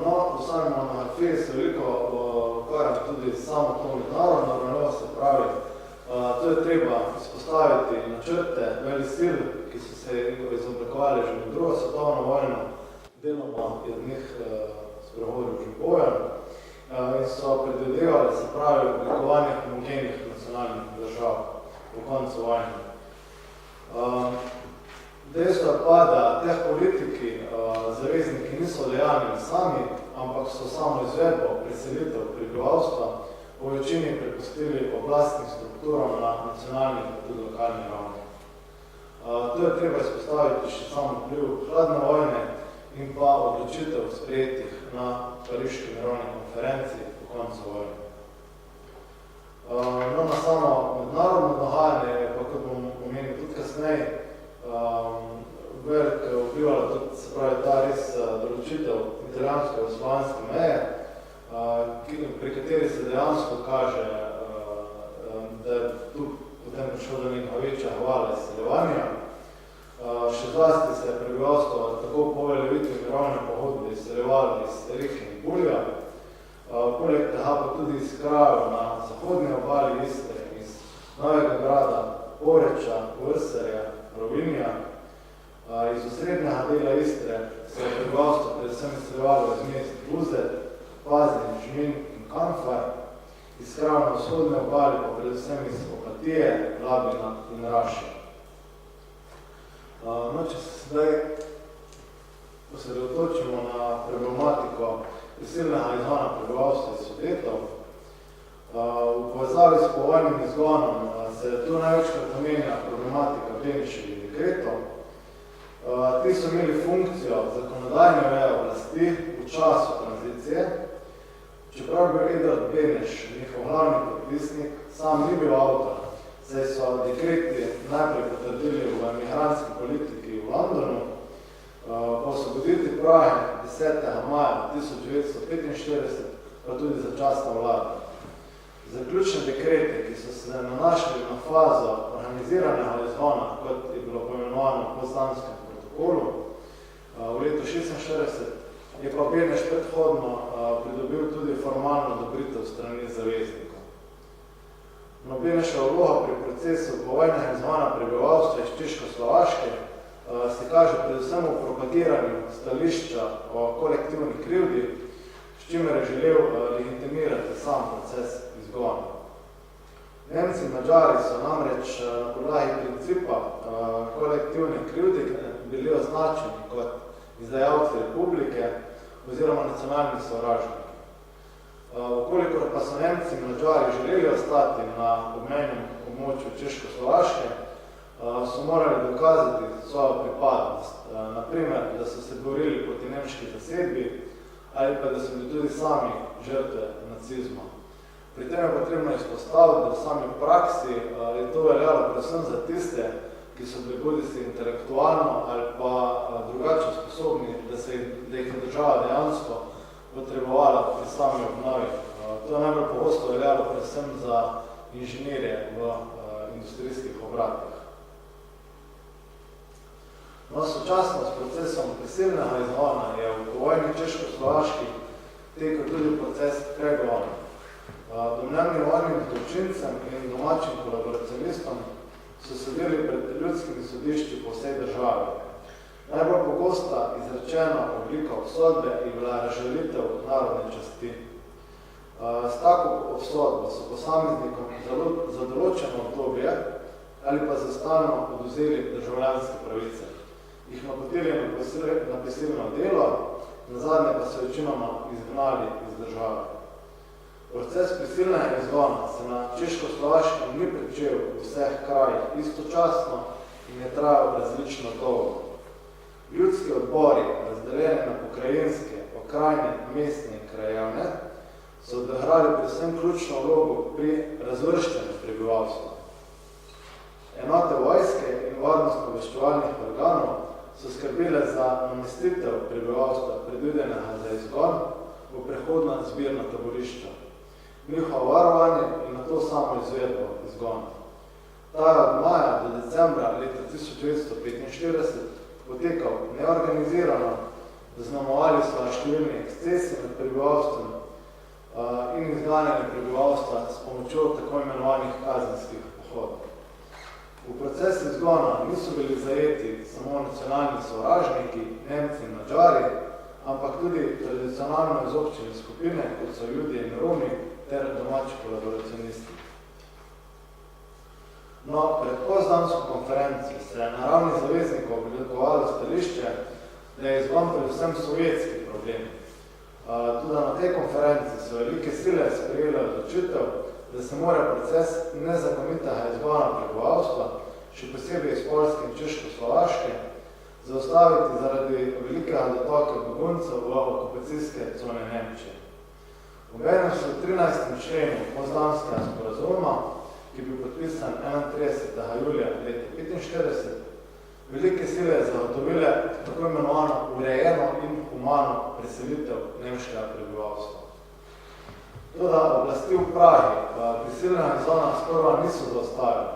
No, v sami monografiji se veliko ukvarjam tudi samo to mednarodno organizacijo, se pravi, to je treba izpostaviti načrte velesil, ki so se izoblikovali že v drugo svetovno vojno, deloma je od njih spregovoril že Bojan, in so predvidevali, se pravi, oblikovanje homogenih nacionalnih držav po koncu vojne. Dejstvo je pa, da teh politiki zavezniki niso dejanili sami, ampak so samo izvedbo preselitev prebivalstva po večini prepustili oblastnim strukturam na nacionalni in tudi lokalni ravni. To je treba izpostaviti še samo vpliv hladne vojne in pa odločitev sprejetih na Pariški mirovni konferenci po koncu vojne. No, na samo mednarodno dogajanje, pa kot bom omenil tudi kasneje, veliko vplivala tudi, se pravi, ta res določitev italijansko-slovanske meje, pri kateri se dejansko kaže, da je tu potem prišlo do nekaj večja hvala izseljevanja. Še zlasti se je prebivalstvo tako po veljavitvi mirovne pogodbe izseljevalo iz Reke in Pulja, poleg tega pa tudi iz krajev na zahodni obali Istre, iz Novega Grada, Poreča, Vrserja, Rovinja. Iz osrednjega dela Istre se je prebivalstvo predvsem izseljevalo iz mest Buzet, Pazin, Žmin in Kanfar, iz krajev na vzhodne obali pa predvsem iz Opatije, Labina in Rašija. No, če se zdaj osredotočimo na problematiko prisilnega izgona prebivalstva iz Sudetov, v povezavi s povojnim izgonom se tu največkrat omenja problematika Beniševih dekretov. Ti so imeli funkcijo zakonodajne veje oblasti v času tranzicije, čeprav bil Edvard Beneš, njihov glavni podpisnik, sam ni bil avtor, saj so dekreti najprej potrdili v emigrantski politiki v Londonu, po osvoboditvi Prahe 10. maja 1945, pa tudi začasna vlada. Zaključne dekrete, ki so se nanašali na fazo organiziranega izgona, kot je bilo poimenovano v Poznanskem protokolu, v letu 1946 je pa Beneš predhodno pridobil tudi formalno odobritev strani zaveznikov. No, Beneševa vloga pri procesu povojnega izgona prebivalstva iz Češko-Slovaške se kaže predvsem v propagiranju stališča o kolektivni krivdi, s čimer je želel legitimirati sam proces izgona. Nemci in Madžari so namreč na podlagi principa kolektivne krivde bili označeni kot izdajalci republike oziroma nacionalni sovražniki. Vkolikor pa so Nemci in Madžari želeli ostati na obmejnem območju Češko-Slovaške, so morali dokazati svojo pripadnost. Naprimer, da so se borili proti nemški zasedbi ali pa da so bili tudi sami žrtve nacizma. Pri tem je potrebno izpostaviti, da v sami praksi je to veljalo predvsem za tiste, ki so bili bodisi intelektualno ali pa drugače sposobni, da jih je država dejansko potrebovala pri sami obnovi. To je najbolj pogosto veljalo predvsem za inženirje v industrijskih obratih. No, sočasno s procesom prisilnega izgona je v povojni Češko-Slovaški tekel tudi proces pregona. Domnevnim vojnim zločincem in domačim kolaboracionistom so sedeli pred ljudskimi sodišči po vsej državi. Najbolj pogosta izrečena oblika obsodbe je bila razžalitev narodne časti. S tako obsodbo so posameznikom za določeno obdobje ali pa za stalno odvzeli državljanske pravice. Jih napotili na prisilno delo, nazadnje pa so večinoma izgnali iz države. Proces prisilnega izgona se na Češko-Slovaškem ni pričel v vseh krajih istočasno in je trajal različno dolgo. Ljudski odbori, razdeljeni na pokrajinske, okrajne, mestne in krajevne, so odigrali predvsem ključno vlogo pri razvrščanju prebivalstva. Enote vojske in varnostno-obveščevalnih organov so skrbile za namestitev prebivalstva predvidenega za izgon v prehodna zbirna taborišča, njihovo varovanje in na to samo izvedbo izgona. Ta je od maja do decembra leta 1945 potekal neorganizirano, zaznamovali so številni ekscesi med prebivalstvom in izganjanje prebivalstva s pomočjo tako imenovanih kazenskih pohodov. V procesu izgona niso bili zajeti samo nacionalni sovražniki, Nemci in Madžari, ampak tudi tradicionalno izobčene skupine, kot so Judi in Romi, ter domači kolaboracionisti. No, pred Potsdamsko konferenco se je na ravni zaveznikov oblikovalo stališče, da je izgon predvsem sovjetski problem. Tudi na tej konferenci so velike sile sprejele odločitev, da se mora proces nezakonitega izgona prebivalstva, še posebej iz Poljske in Češko-Slovaške, zaustaviti zaradi velikega dotoka beguncev v okupacijske cone Nemčije. Obenem so v 13. členu Potsdamskega sporazuma, ki je bil podpisan 31. julija leta 1945, velike sile zagotovile tako imenovano urejeno in humano preselitev nemškega prebivalstva. Toda oblasti v Prahi prisilnega izgona sprva niso zaustavili.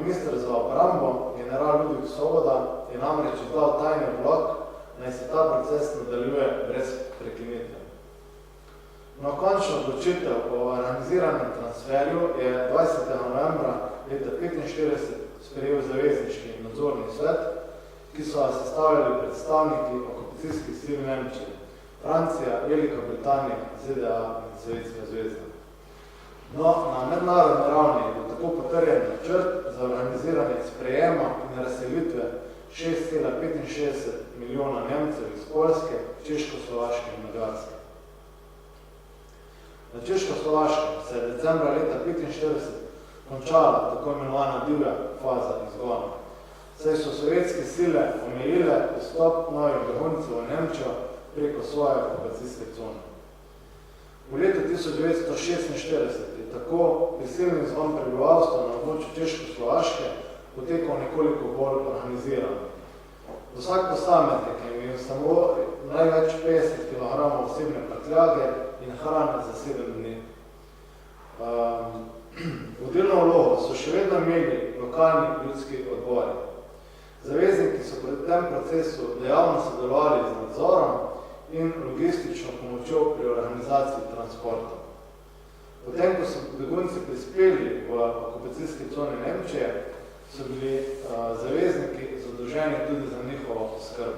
Minister za obrambo, general Ludvik Svoboda, je namreč izdal tajni odlok, naj se ta proces nadaljuje brez prekinitev. No, končno odločitev o organiziranem transferju je 20. novembra leta 1945 sprejel zavezniški nadzorni svet, ki so sestavljali predstavniki okupacijskih sil Nemčije, Francija, Velika Britanija, ZDA in Sovjetska zveza. No, na mednarodni ravni je tako potrjen načrt za organiziranje sprejema in razselitve 6,65 milijona Nemcev iz Poljske, Češko-Slovaške in Madžarske. Na Češko-Slovaškem se je decembra leta 1945 končala tako imenovana divja faza izgona, saj so sovjetske sile omejile vstop novih beguncev v Nemčijo preko svoje okupacijske cone. V letu 1946 je tako prisilni izgon prebivalstva na območju Češko-Slovaške potekal nekoliko bolj organizirano. Vsak posameznik je imel samo največ 50 kg osebne prtljage in hrane za 7 dni. Vodilno vlogo so še vedno imeli lokalni ljudski odbori. Zavezniki so pri tem procesu dejavno sodelovali z nadzorom in logistično pomočjo pri organizaciji transporta. Potem, ko so begunci prispeli v okupacijske cone Nemčije, so bili zavezniki zadolženi tudi za njihovo skrb.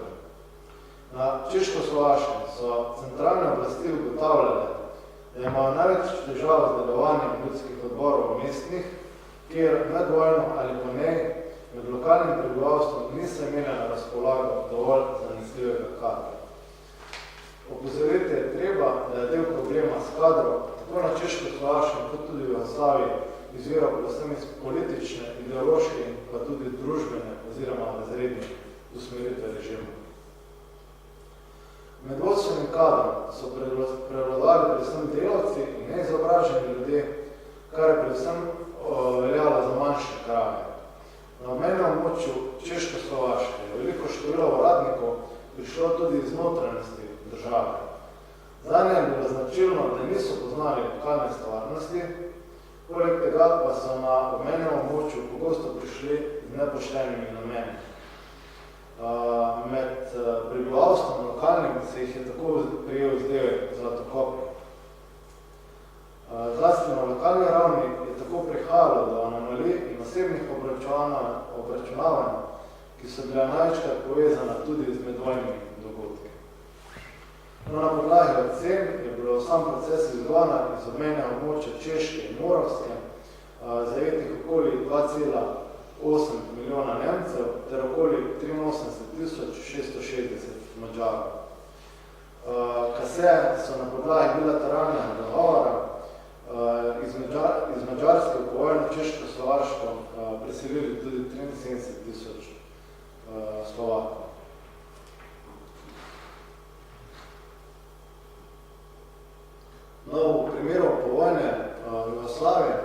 Na Češko-Slovaškem so centralne oblasti ugotavljale, da imajo največ težav z delovanjem ljudskih odborov mestnih, kjer medvojno ali po njej med lokalnim prebivalstvom niso imeli na razpolago dovolj zanesljivega kadra. Opozoriti je treba, da je del problema s kadrom tako na Češko-Slovaškem kot tudi v Jugoslaviji izviral predvsem iz politične, ideološke in pa tudi družbene oziroma razredne usmeritve režima. Med vodstvenim kadrom so prevladali predvsem delavci in neizobraženi ljudje, kar je predvsem veljalo za manjše kraje. Na obmejnem območju Češko-Slovaške je veliko število uradnikov prišlo tudi iz notranjosti države. Zanje je bilo značilno, da niso poznali lokalne stvarnosti, poleg tega pa so na obmejnem območju pogosto prišli z nepoštenimi nameni. Med prebivalstvom lokalnim se jih je tako prijel izdevek Zlatokopi. Zlasti na lokalni ravni je tako prihajalo do anomalij in osebnih obračunavanj, ki so bila največkrat povezana tudi z medvojnimi dogodki. No, na podlagi ocen je bilo sam proces izgona iz obmejnega območja Češke in Moravske, zajetih okoli 2,8 milijona Nemcev ter okoli 83.660 Mađarov. Kasneje so na podlagi bilateralnega dogovora iz Mađarske v povojno Češko-Slovaško preselili tudi 73.000 Slovakov. No, v primeru povojne Jugoslavije,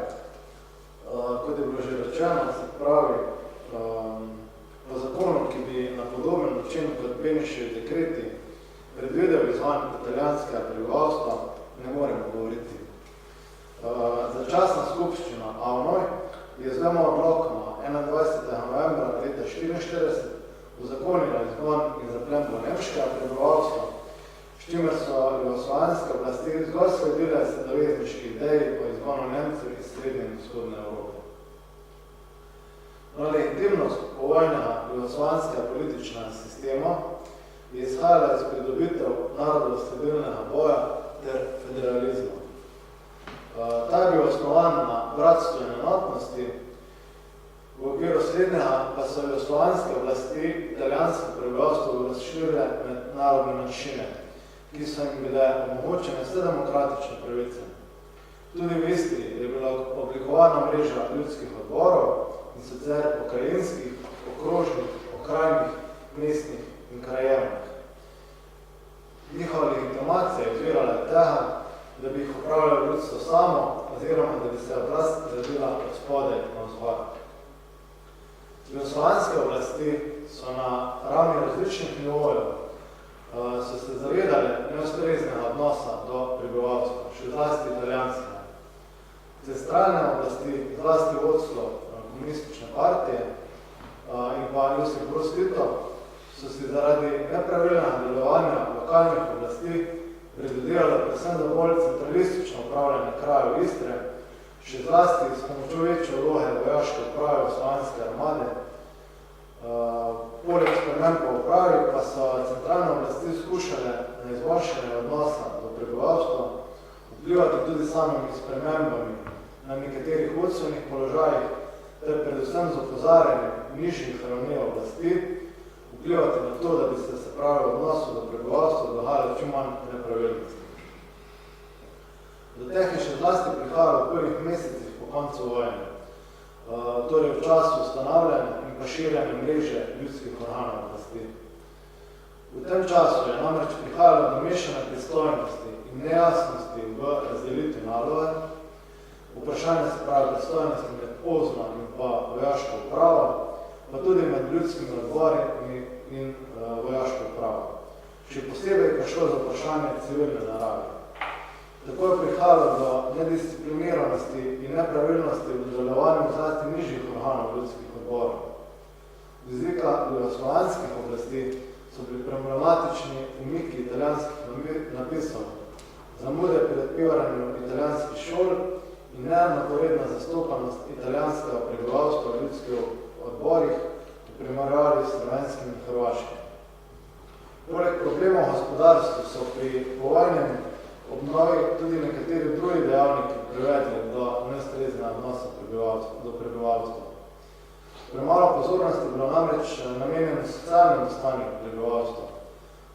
kot je bilo že rečeno, se pravi, po zakonu, ki bi na podoben način kot Beniševi dekreti predvidel izvajanje italijanskega prebivalstva, ne moremo govoriti. Začasna skupščina AONOJ je z dvema odlokoma 21. novembra leta 1944 uzakonila izgon in zaplembo nemškega prebivalstva, s čimer so jugoslovanske oblasti zgolj sledile zavezniški ideji o izgonu Nemcev iz srednje in vzhodne Evrope. No, legitimnost povojnega jugoslovanskega političnega sistema je izhajala iz pridobitev narodov stabilnega boja ter federalizma. Ta je bil osnovan na bratstvu in enotnosti, v okviru slednjega pa so jugoslovanske oblasti italijansko prebivalstvo razširile med narodne manjšine, ki so jim bile omogočene vse demokratične pravice. Tudi v Istri je bila oblikovana mreža ljudskih odborov, in sicer pokrajinskih, okrožnih, okrajnih, mestnih in krajevnih. Njihova legitimacija je izvirala tega, da bi jih upravljalo ljudstvo samo, oziroma da bi se oblast razvila od spodaj na vzhod. Jugoslovanske oblasti so na ravni različnih nivojev so se zavedali neustreznega odnosa do prebivalstva, še zlasti italijanskega. Centralne oblasti, zlasti vodstvo komunistične partije in pa Josip Broz Tito so si zaradi nepravilnega delovanja lokalnih oblasti predvidirali predvsem za bolj centralistično upravljanje krajev Istre, še zlasti s pomočjo večje vloge vojaške uprave Jugoslovanske armade. Poleg sprememb po upravi pa so centralne oblasti skušale na izboljšanje odnosa do prebivalstva vplivati tudi samimi spremembami na nekaterih vodstvenih položajih ter predvsem z opozarjanjem nižjih ravni oblasti vplivati na to, da bi se pravi v odnosu do prebivalstva dogajalo čim manj nepravilnosti. Do teh je še zlasti prihajalo v prvih mesecih po koncu vojne, torej v času ustanavljanja in pa širjanja mreže ljudskih organov oblasti. V tem času je namreč prihajalo do mešane pristojnosti in nejasnosti v razdelitvi naloge, vprašanje se pravi pristojnosti med OZNO in pa vojaško upravo, pa tudi med ljudskimi odbori in vojaško upravo. Še posebej pa šlo za vprašanje civilne narave. Tako je prihajalo do nediscipliniranosti in nepravilnosti v delovanju zlasti nižjih organov ljudskih odborov. Z vidika jugoslovanskih oblasti so bili problematični umiki italijanskih napisov, zamude pri odpiranju italijanskih šol in neenakoredna zastopanost italijanskega prebivalstva v ljudskih odborih v primerjavi s slovenskim in hrvaškim. Poleg problemov gospodarstva so pri povojnem obnovi tudi nekateri drugi dejavniki privedli do neustreznega odnosa do prebivalstva. Premalo pozornosti je bilo namreč namenjeno socialnemu stanju prebivalstva.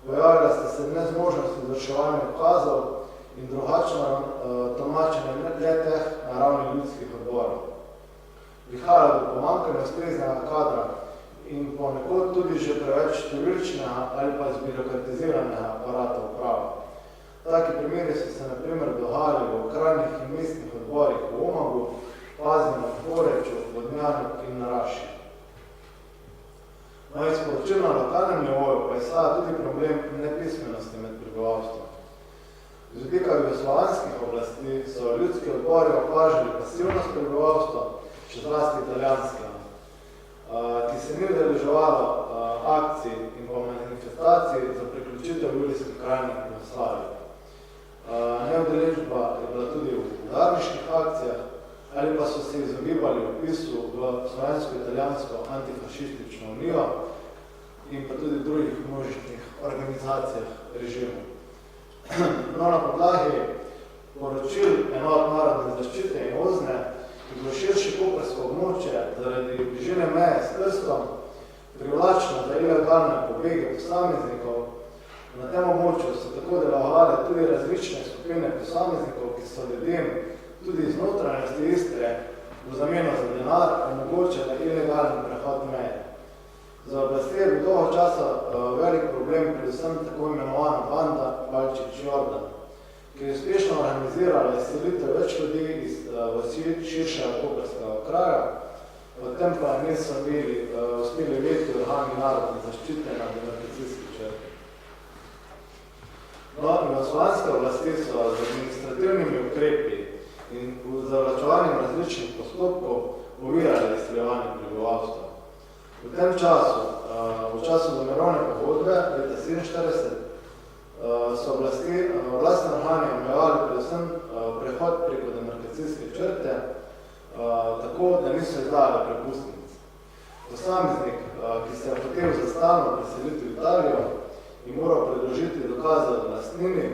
Pojavila sta se nezmožnost izvrševanja ukazov in drugačno tolmačenje le-teh na ravni ljudskih odborov. Prihajalo do pomanjkanja ustreznega kadra in ponekod tudi že preveč številčnega ali pa zbirokratiziranega aparata uprave. Taki primeri so se na primer dogajali v okrajnih in mestnih odborih v Umagu, Pazinu, Poreču, Vodnjanu in na Raši. No, izporočil na lokalnem nivoju pa izhaja tudi problem nepismenosti med prebivalstvom. Z vidika jugoslovanskih oblasti so ljudski odbori opažali pasivnost prebivalstva, še zlasti italijanskega, ki se ni udeleževalo akcij in pa manifestacij za priključitev julijskih krajnih v Jugoslaviji. Neudeležba je bila tudi v udarniških akcijah ali pa so se izogibali vpisu v slovensko-italijansko antifašistično unijo in pa tudi drugih množičnih organizacijah režimov. No, na podlagi poročil enot narodne zaščite in OZNE je bilo širše koprsko območje zaradi bližine meje s Krstom privlačno za ilegalne pobege posameznikov. Na tem območju so tako delovale tudi različne skupine posameznikov, ki so ljudem tudi iz notranjosti Istre v zameno za denar omogočili ilegalni prehod meje. Za oblasti je bil dolgo časa velik problem predvsem tako imenovana banda Balčič-Jordan, ki je uspešno organizirala izselitev več ljudi iz vasi širšega koprskega kraja, potem pa niso bili uspeli veti organi narodne zaščite na demarkacijski črti. No, jugoslovanske oblasti so z administrativnimi ukrepi in zavlačevanjem različnih postopkov ovirali izseljevanje prebivalstva. V tem času, v času do mirovne pogodbe, leta 1947, so vlastne organi omejevali predvsem prehod preko demarkacijske črte, tako, da niso izdali prepustnic. Posameznik, ki se je hotel za stalno preseliti v Italijo, je moral predložiti dokaze o lastnini,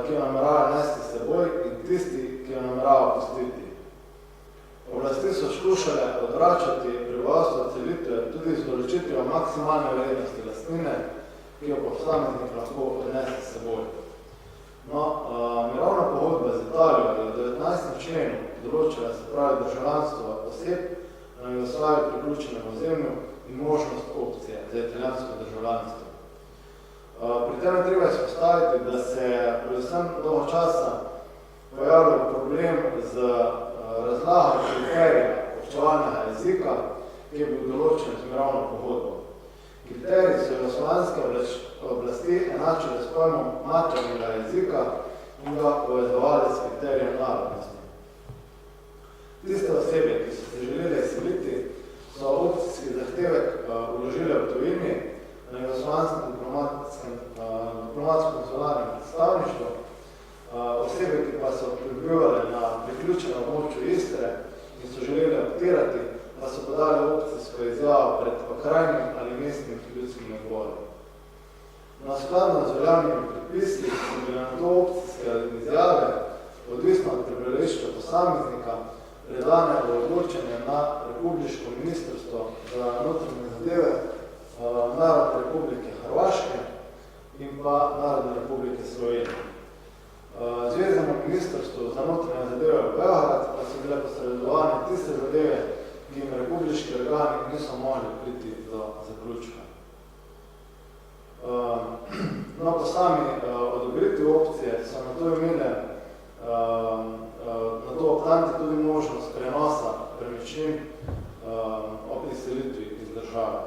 ki jo namerava nesti s seboj, in tisti, ki jo namerava pustiti. Oblasti so skušale odvračati prebivalstvo celitve tudi z določitvijo maksimalne vrednosti lastnine, ki jo posameznik lahko odnese s seboj. No, mirovna pogodba z Italijo je v 19. členu določila, se pravi, državljanstvo oseb na Jugoslaviji priključenem ozemlju in možnost opcije za italijansko državljanstvo. Pri tem je treba izpostaviti, da se je predvsem dolgo časa pojavljal problem z razlago kriterija občevalnega jezika, ki je bil določen z mirovno pogodbo. Kriteriji so jugoslovanske oblasti enačile s pojmom maternega jezika in ga povezovali s kriterijem narodnosti. Tiste osebe, ki so se želeli izseliti, so opcijski zahtevek vložile v tujini na jugoslovanskem diplomatsko-konsularnem predstavništvu. Osebe, ki pa so prebivale na priključenem območju Istre in so želeli optirati, pa so podali opcijsko izjavo pred pokrajnim ali mestnim ljudskim odborom. Na skladno z veljavnimi predpisi so bile na to opcijske izjave, odvisno od prebivališča posameznika, predane v odločenje na Republiško ministrstvo za notranje zadeve, Narod Republike Hrvaške in pa Narodne Republike Slovenije. Zveznemu ministrstvu za notranje zadeve v Beograd pa so bile posredovane tiste zadeve, ki jim republiški organi niso mogli priti do zaključka. No, po sami odobriti opcije so na to imele na to optanti tudi možnost prenosa premičnin ob izselitvi iz države.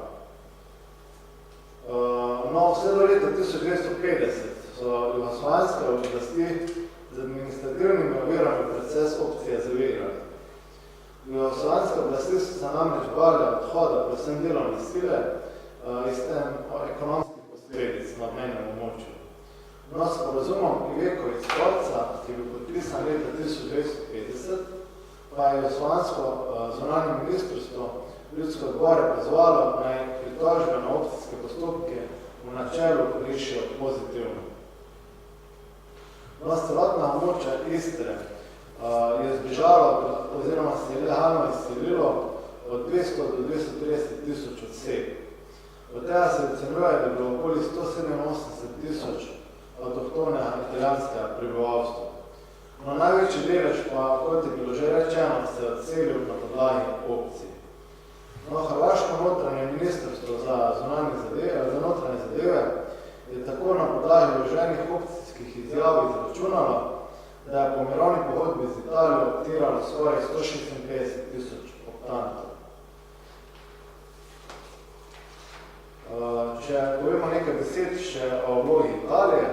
No, vse do leta 1250 so jugoslovanske oblasti z administrativnimi ovirami proces opcije zavirali. Jugoslovanske oblasti so se namreč bale odhoda predvsem delovne sile iz tem ekonomskih posledic na obmejnem območju. No, s sporazumom Iveković Skorca, ki je bil podpisan leta 1950, pa je jugoslovansko zunanje ministrstvo ljudske odbore pozvalo naj pritožbe na opcijske postopke v načelu rešijo pozitivno. No, celotna območja Istre je zbežalo oziroma se je legalno izselilo od 200 do 230 tisoč oseb. Od tega se ocenjuje, da je bilo okoli 187 tisoč avtohtonega italijanskega prebivalstva. No, največji delež pa, kot je bilo že rečeno, se je odselil na podlagi opcij. No, Hrvaško notranje ministrstvo za notranje zadeve je tako na podlagi vloženih opcijskih izjav izračunalo, da je po mirovni pogodbi z Italijo optiralo skoraj 156 tisoč optantov. Če povemo nekaj besed še o vlogi Italije,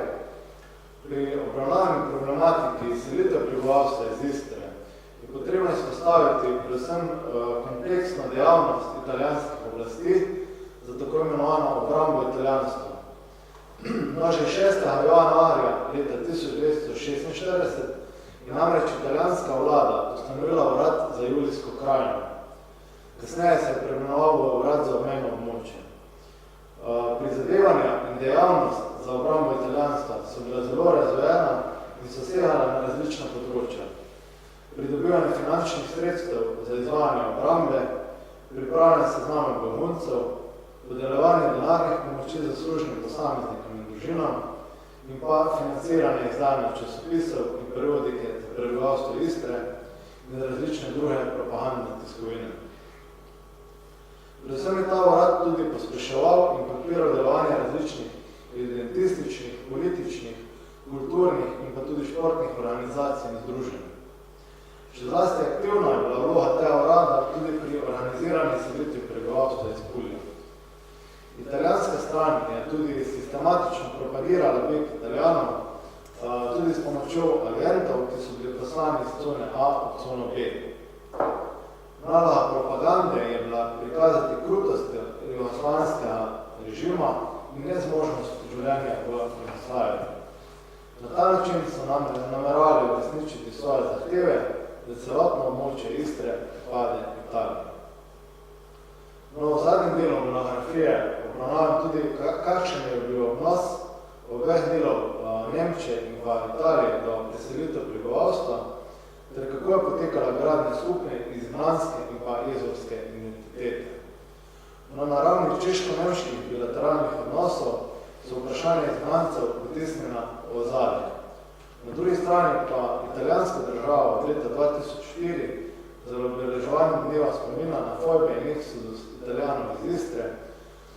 pri obravnavanju problematiki izselitev prebivalstva iz Istre je potrebno izpostaviti predvsem kompleksno dejavnost italijanskih oblasti za tako imenovano obrambo italijanstva. No, že 6. januarja leta 1946 je namreč italijanska vlada ustanovila urad za Julijsko krajino. Kasneje se je preimenoval v urad za obmejno območje. Prizadevanja in dejavnost za obrambo italijanstva so bile zelo in so segala na različna področja. Pridobivanje finančnih sredstev za izvajanje obrambe, pripravljanje seznamov beguncev, podeljevanje denarnih pomoči zaslužnim posameznikom in družinam in pa financiranje izdanja časopisov in periodike za prebivalstvo Istre in različne druge propagandne tiskovine. Predvsem je ta urad tudi pospeševal in podpiral delovanje različnih identističnih, političnih, kulturnih in pa tudi športnih organizacij in združenj. Še zlasti aktivna je bila vloga tega urada tudi pri organizirani selitvi prebivalstva iz Pulja. Italijanska stran je tudi sistematično propagirala beg Italijanov, tudi s pomočjo agentov, ki so bili poslani iz cone A v cono B. Naloga propagande je bila prikazati krutost jugoslovanskega režima in nezmožnost življenja v Jugoslaviji. Na ta način so nam namerovali uresničiti svoje zahteve, da celotno območje Istre pade Italiji. No, v zadnjem delu monografije obravnavam tudi, kakšen je bil odnos obeh delov Nemčije in pa Italije do preselitev prebivalstva, ter kako je potekala gradnja skupne izgnanske in pa jezovske identitete. No, na ravni češko-nemških bilateralnih odnosov so vprašanje izgnancev potisnjena v ozadje. Na drugi strani pa italijanska država od leta 2004 za obeleževanje dneva spomina na fojbe in eksodus Italijanov iz Istre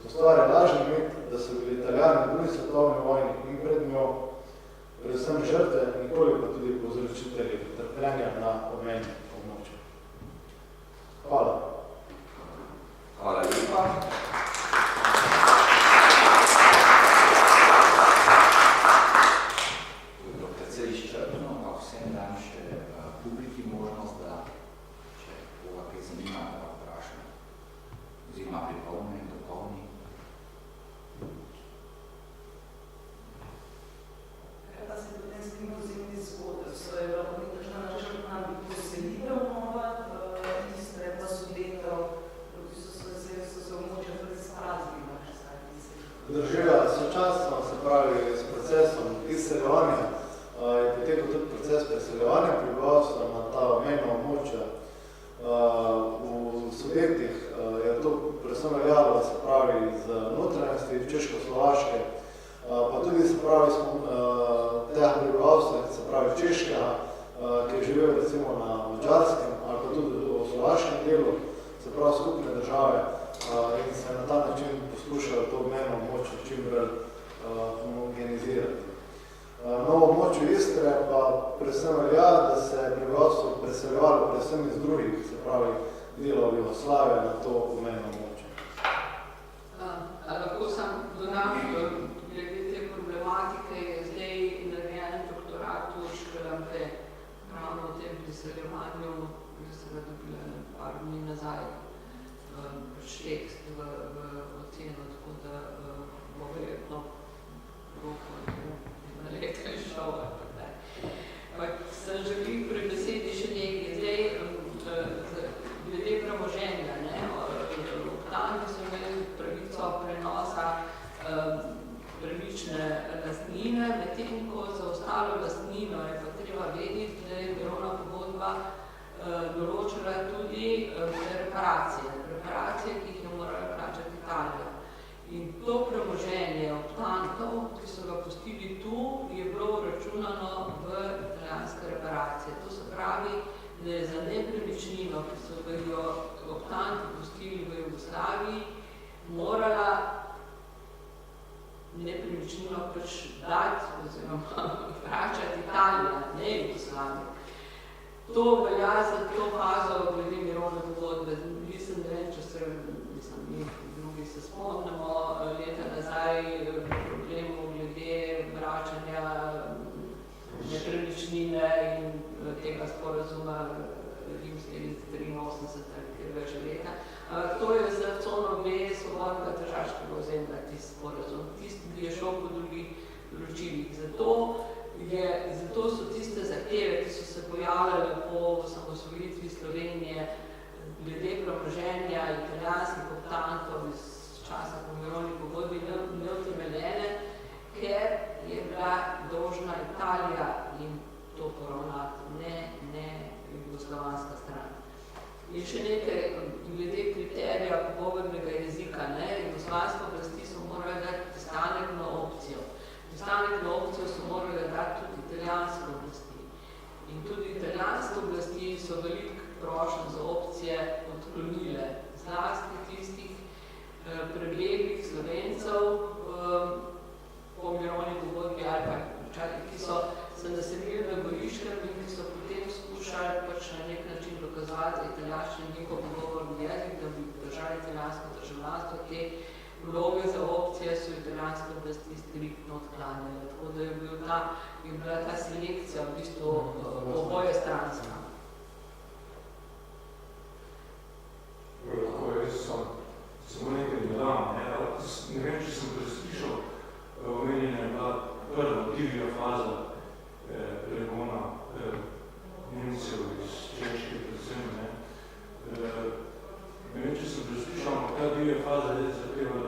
ustvarja lažni mit, da so bili Italijani v drugi svetovni vojni in pred njo predvsem žrtve, nikoli pa tudi povzročitelji trpljenja na obmejnih območjih. Hvala. Hvala lepa. To je bilo precej izčrpno, pa vsem dam še publiki možnost, da če koga kaj zanima, da vpraša. Oziroma pripomni in dopolni. Da se potem s tem pozivni zgodb, so je bila nekakšna načrtna poselitev nova, Istre pa Sudetov, so se območja tudi sprazbila. Držijo, sočasno, se pravi, s procesom izseljevanja je potekal tudi proces preseljevanja prebivalstva na ta obmejna območja. V Sudetih je to predvsem veljalo, se pravi, z notranjosti Češko-Slovaške, pa tudi, se pravi, tega prebivalstva, se pravi, Češkega, ki je živel recimo na Madžarskem ali pa tudi v slovaškem delu, se pravi, skupne države in se na ta način poskušajo to obmejno območje čim bolj homogenizirati. Na območju Istre pa predvsem velja, da se je prebivalstvo preseljevalo predvsem iz drugih, se pravi, delov Jugoslavije na to obmejno območje. Lahko sam dodam, glede te problematike je zdaj narejen doktorat v Škelampe, ravno v tem priseljevanju, ki se ga dobila par dni nazaj, tekst v oceno, tako da bo verjetno roko na leta šel. Sem želim pri besedi še nekaj. Zdaj, glede premoženja, obtanki so imeli pravico prenosa pravične lastnine, medtem ko za ostalo lastnino je pa treba vedeti, da je mirovna pogodba določila tudi reparacije, ki jih je morala plačati Italija. In to premoženje obtankov, ki so ga pustili tu, je bilo vračunano v italijanske reparacije. To se pravi, da je za nepremičnino, ki so jo obtanki pustili v Jugoslaviji, morala nepremičnino pač dati oziroma vračati Italija, ne Jugoslavija. To velja za to fazo glede mirovne pogodbe. Mislim, ne vem, če se mi drugi se spomnimo leta nazaj problemov glede vračanja nepremičnine in tega sporazuma rimskega iz 83, ki je več leta. To je za cono B svobodnega tržaškega ozemlja tisti sporazum, tisti, ki je šel po drugih določilih. Zato so tiste zahteve, ki so se pojavljale po osamosvojitvi Slovenije glede premoženja italijanskih obtankov iz časa po mirovni pogodbi neutemeljene, ker je bila dolžna Italija in poravnati, ne jugoslovanska stran. In še nekaj glede kriterija pogovornega jezika. Jugoslovanske oblasti so morali dati pristanek na opcijo. Pristanek na opcijo so morali dati tudi italijanske oblasti. In tudi italijanske oblasti so veliko prošenj za opcije odklonile, zlasti tistih prebeglih Slovencev po mirovni pogodbi ali pa včasih, ki so se naselili na Goriškem in ki so potem skušali pač na nek način dokazovati, da italijanščina je njihov pogovorni jezik, da bi držali italijansko državljanstvo. Te vloge za opcije so italijanske oblasti striktno odklanjale. Tako da je bila ta selekcija v bistvu oboje stranska. Samo nekaj dodam. Ne vem, če sem preslišal, omenjena je bila prva divja faza pregona Nemcev iz Češke predvsem. Ne vem, če sem preslišal, ampak ta divja faza je zahtevala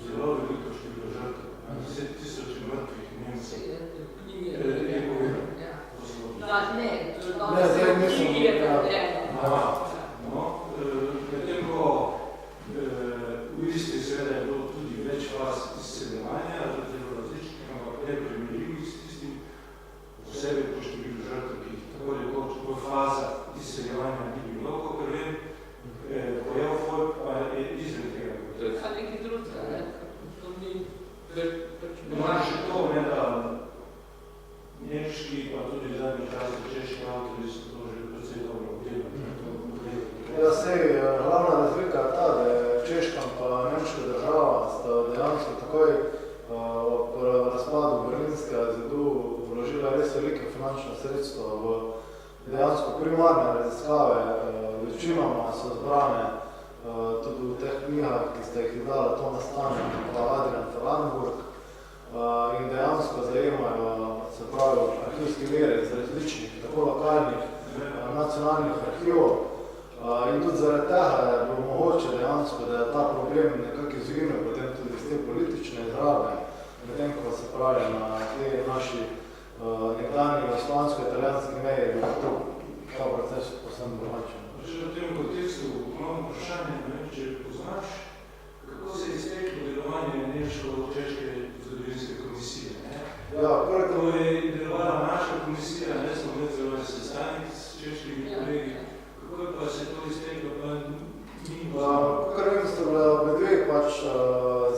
zelo veliko število žrtev. 10,000 mrtvih Nemcev. Je povedal. Medtem ko v isti seveda je bilo tudi več faz izseljevanja, zelo različnih, ampak ne primerljivih s tistim, posebej po številu žrtev, ki jih tako rekoč v faza izseljevanja ni bilo, kakor vem, pojav folk pa je izven tega. A nekaj drugega, ne? To ni Imaš še to, da nemški, pa tudi v zadnjih časih češki avtori so to že precej dobro obdelali. Ja, sej, glavna razlika je ta, da je Češka pa nemška država sta dejansko takoj ob razpadu Berlinskega zidu vložila res velike finančne sredstva v dejansko primarne raziskave. Večinoma so zbrane tudi v teh knjigah, ki sta jih izdala Thomas Tanner in pa Adrian Fallenburg in dejansko zajemajo, se pravi, arhivski veri iz različnih, tako lokalnih, nacionalnih arhivov. In tudi zaradi tega je bilo mogoče dejansko, da je ta problem nekako izginil potem tudi iz te politične izrabe, medtem ko se pravi na te naši nekdanji jugoslovansko-italijanski meji, je bilo ta proces povsem drugačen. Že v tem kontekstu imamo vprašanje, če poznaš, kako se je izteklo delovanje Nemško-Češke zgodovinske komisije. Ja, ko je delovala naša komisija, smo imeli zelo sestanek s češkimi kolegi, kako je pa se to izteklo, pa ni Kar vem, sta bila obe dveh, pač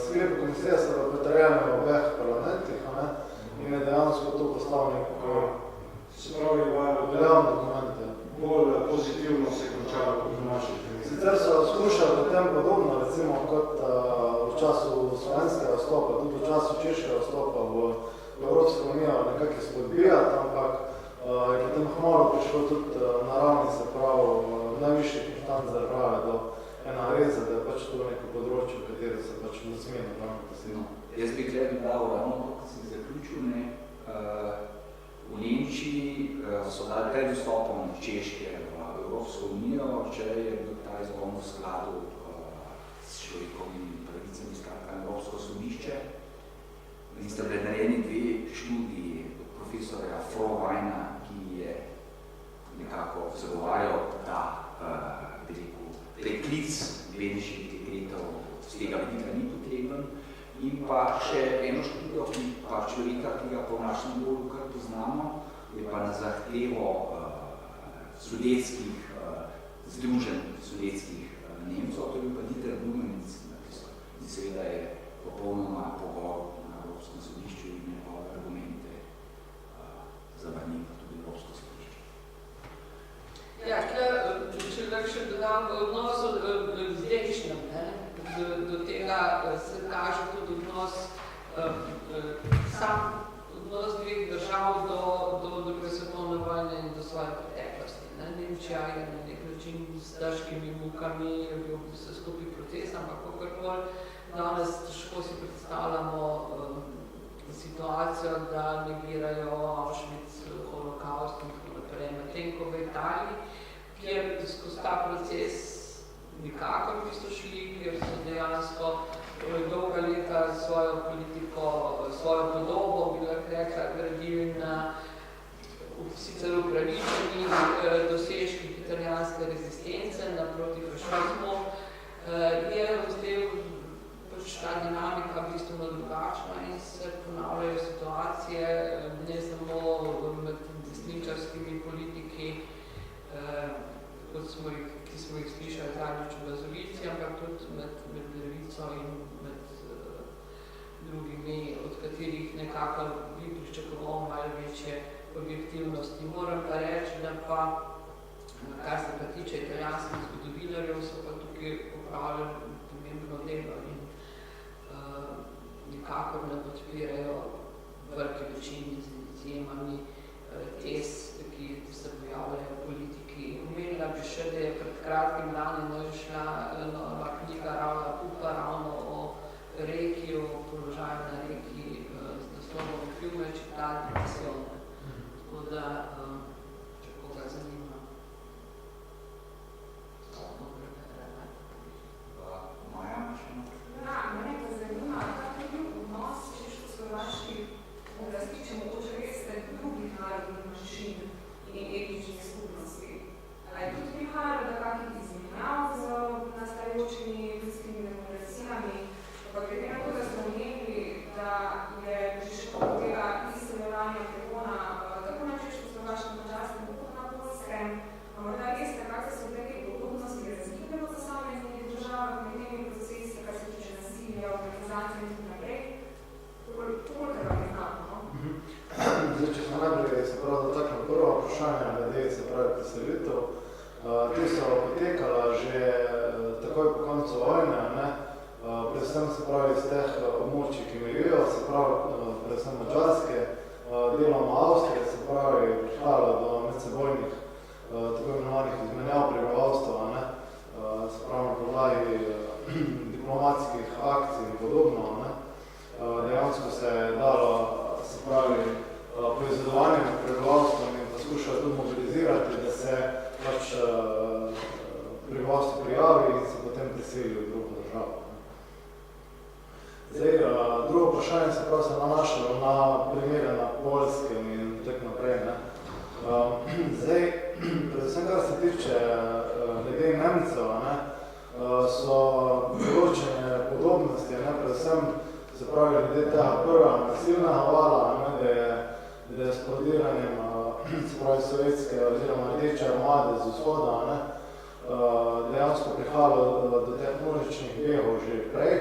sklepe komisije sta bila potrjene v obeh parlamentih in je dejansko to postalo neko se pravi, veljavno dokumente. Bolj pozitivno se končalo kot v naši komisiji. Sicer so skušali potem podobno, recimo kot v času slovenskega vstopa, tudi v času češkega vstopa v Evropsko unijo nekako izpodbijati, ampak je potem hmalo prišlo tudi na ravni, se pravi, najvišjih inštanc države do ena reza, da je pač to neko področje, v katero se pač ne sme napravno posebno. Jaz bi gledal dal ravno to, ko si zaključil, v Nemčiji so dali pred vstopom Češke v Evropsko unijo, če je bil ta izgon v skladu s človekovimi pravicami, skratka Evropsko sodišče. In sta bile narejeni dve študiji profesorja Frohweina, ki je nekako zagovarjal ta preklic Beneških dekretov z tega vidika ni potreben. In pa še eno študijo, ki pa človeka, ki ga po našem dolu kar poznamo, je pa na zahtevo sudetskih, združenj sudetskih Nemcev, to je bil pa Dieter Blumenitz napisal. In seveda je popolnoma pogovor na Evropskem sodišču in njegove argumente zavrnil tudi Evropsko sodišče. Ja, če lahko še dodam v odnosu zdajšnjem, do tega se kaže tudi odnos dveh držav do druge svetovne vojne in do svoje preteklosti. Nemčija je na nek način s težkimi mukami, je bil vse skupaj proces, ampak kakorkoli danes težko si predstavljamo situacijo, da negirajo Auschwitz, holokaust in tako naprej. Medtem ko v Italiji, kjer skozi ta proces nikakor niso šli, kjer so dejansko dolga leta svojo politiko, svojo podobo, bi lahko rekla, gradili na sicer upravičeni dosežki italijanske rezistence naproti fašizmu, je zdaj ta dinamika bistveno drugačna in se ponavljajo situacije, ne samo med desničarskimi politiki, ki smo jih slišali zadnjič v Bazovici, ampak tudi med levico in med drugimi, od katerih nekako bi pričakoval malo večje objektivnosti. Moram pa reči, da pa, kar se pa tiče italijanskih zgodovinarjev, so pa tukaj opravljali pomembno delo in nikakor ne podpirajo velike večini z izjemami tez, ki se pojavljajo v politiki. Omenila bi še, da je pred kratkim lani izšla nova knjiga Ravla Pupa ravno o reki, o položaju na reki z naslovom Fiume città di passione. Tako da, če koga zanima. Maja, še nekaj? Ja, mene pa zanima, kak je bil odnos češko-slovaških oblasti, če mogoče veste, drugih narodnih manjšin in etničnih skupnosti. Ali je tudi prihajalo do kakih izmenjav z nastajajočimi ljudskimi demokracijami, pa glede na to, da smo omenili, da je prišlo do tega izseljevanja pregona tako na češko-slovaškem, mačarskem, kot na Poljskem. Morda veste, kakve so te podobnosti razlike v posameznih državah med temi procesi, kar se tiče nasilja, organizacije in tako naprej. Koliko vam je znamo, no? Zdaj, če smo najprej se pravi dotaknili prvo vprašanje, glede se pravi preselitev. Te so potekala že takoj po koncu vojne, ne? Predvsem se pravi iz teh območij, ki merijo, se pravi predvsem Mačarske, deloma Avstrije, se pravi prihajalo do medsebojnih tako imenovanih izmenjav prebivalstva, ne? Se pravi na podlagi diplomatskih akcij in podobno. Ne? Dejansko se je dalo, se pravi, poizvedovanje med prebivalstvom in poskušajo tudi mobilizirati, da se pač prebivalstvo prijavi in se potem priseli v drugo državo. Zdaj, drugo vprašanje se pravi se nanašalo na primere na Poljskem in tak naprej. Ne? Zdaj, predvsem kar se tiče glede Nemcev, ne, so določene podobnosti, ne, predvsem se pravi glede tega prvega nasilnega vala, ne, da je s prodiranjem se pravi sovjetske oziroma rdeče armade z vzhoda, ne, dejansko prihajalo do teh množičnih begov že prej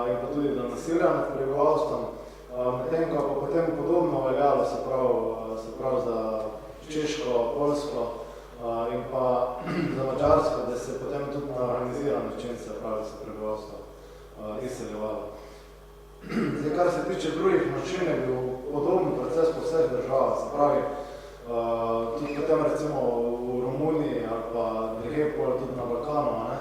in pa tudi do nasilja nad prebivalstvom. Medtem ko pa potem podobno veljalo se pravi za Češko, Poljsko in pa za Mačarsko, da se potem tudi na organiziran način se pravi se prebivalstvo izseljevalo. Zdaj, kar se tiče drugih način, je bil podoben proces po vseh državah, se pravi tudi potem recimo v Romuniji ali pa drugje tudi na Balkanu, ne,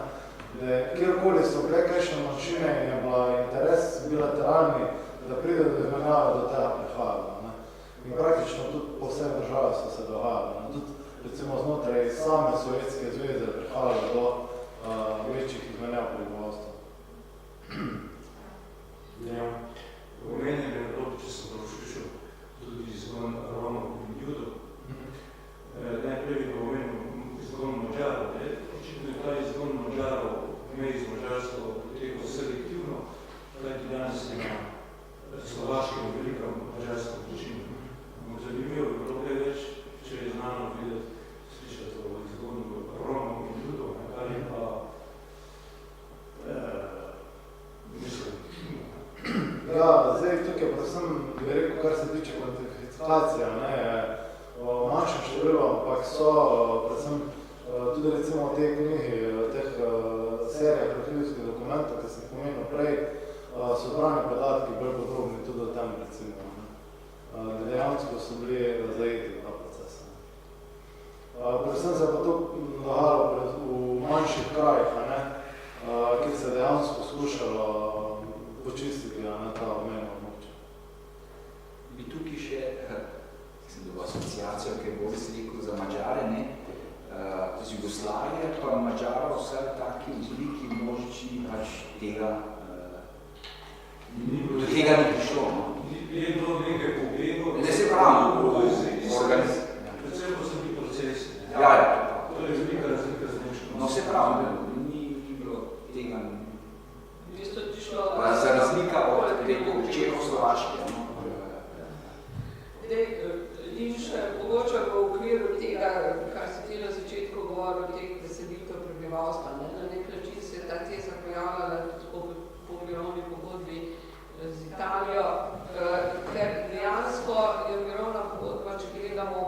da kjerkoli so bile kakšne načine in je bila interes bilateralni, da pride do izmenjave, do tega prihajalo. In praktično tudi po vseh državah so se dogajali. Tudi recimo znotraj same Sovjetske zveze prihajalo do večjih izmenjav prebivalstva. Ja, omenjen je to, če sem prav slišal, tudi izgon Romov in Judov. Najprej bi omenil izgon Mačarov. Očitno je ta izgon Mačarov v meji z Mačarsko potekal selektivno, kajti danes je na Slovaškem velikem mačarskem večinu. Zanimivo bi bilo kaj več, če je znano videti, slišati o izgonu Romov in Judov, kar je pa mislim. Ja, zdaj tukaj predvsem bi rekel, kar se tiče kvantifikacije, ne, v manjšem številu, ampak so predvsem tudi recimo v tej knjigi, teh serijah arhivskih dokumentov, ki sem pomenil prej, so zbrani podatki bolj podrobni tudi o tem recimo. Da dejansko so bili zajeti ta proces. Predvsem se pa to dogajalo v manjših krajih, kjer se dejansko skušalo počistiti na ta obmejna območja. Bi tukaj še asociacijo, ki je Boris rekel za Mačare, ne? Z Jugoslavije pa Mačarov vse taki veliki množični pač tega ni prišlo. Je bilo nekaj pobegov. Ne se pravi, Slovaške. In še mogoče v okviru tega, kar si ti na začetku govoril, teh preselitev prebivalstva. Na nek način se je ta teza pojavljala tudi po mirovni pogodbi z Italijo, ker dejansko je mirovna pogodba, če gledamo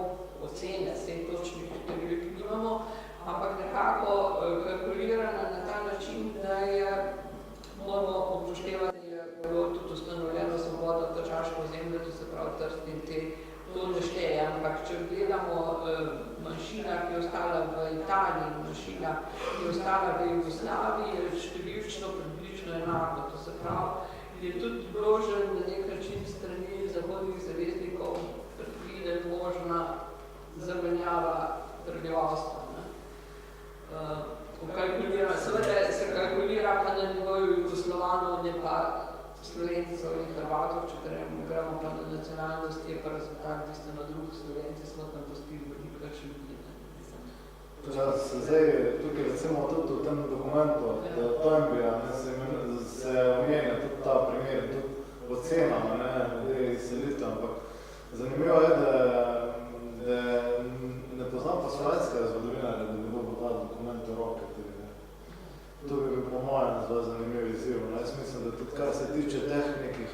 ocene, vsej točnih številk nimamo, ampak nekako kalkulirana na ta način, da je moramo upoštevati, da je bilo tudi ustanovljeno svobodno tržaško ozemlje, to se pravi Trst in to ne šteje, ampak če gledamo manjšina, ki je ostala v Italiji, manjšina, ki je ostala v Jugoslaviji, je številčno približno enako, to se pravi, je tudi vložen na nek način strani zahodnih zaveznikov predviden možna zamenjava prebivalstva. Seveda se kalkulira pa na nivoju Jugoslovanov, ne pa Slovencev in Hrvatov, če gremo pa na nacionalnosti, je pa rezultat bistveno drug. Slovenci smo tam postili veliko več ljudi. Zdaj, tukaj recimo tudi v tem dokumentu Toynbea se omenja tudi ta primer, tudi ocena, glede izselitev, ampak zanimivo je, da ne poznam pa slovenskega zgodovinarja, da bi dobil ta dokument v roke. To bi bil po mojem zelo zanimiv izziv. Jaz mislim, da tudi kar se tiče teh nekih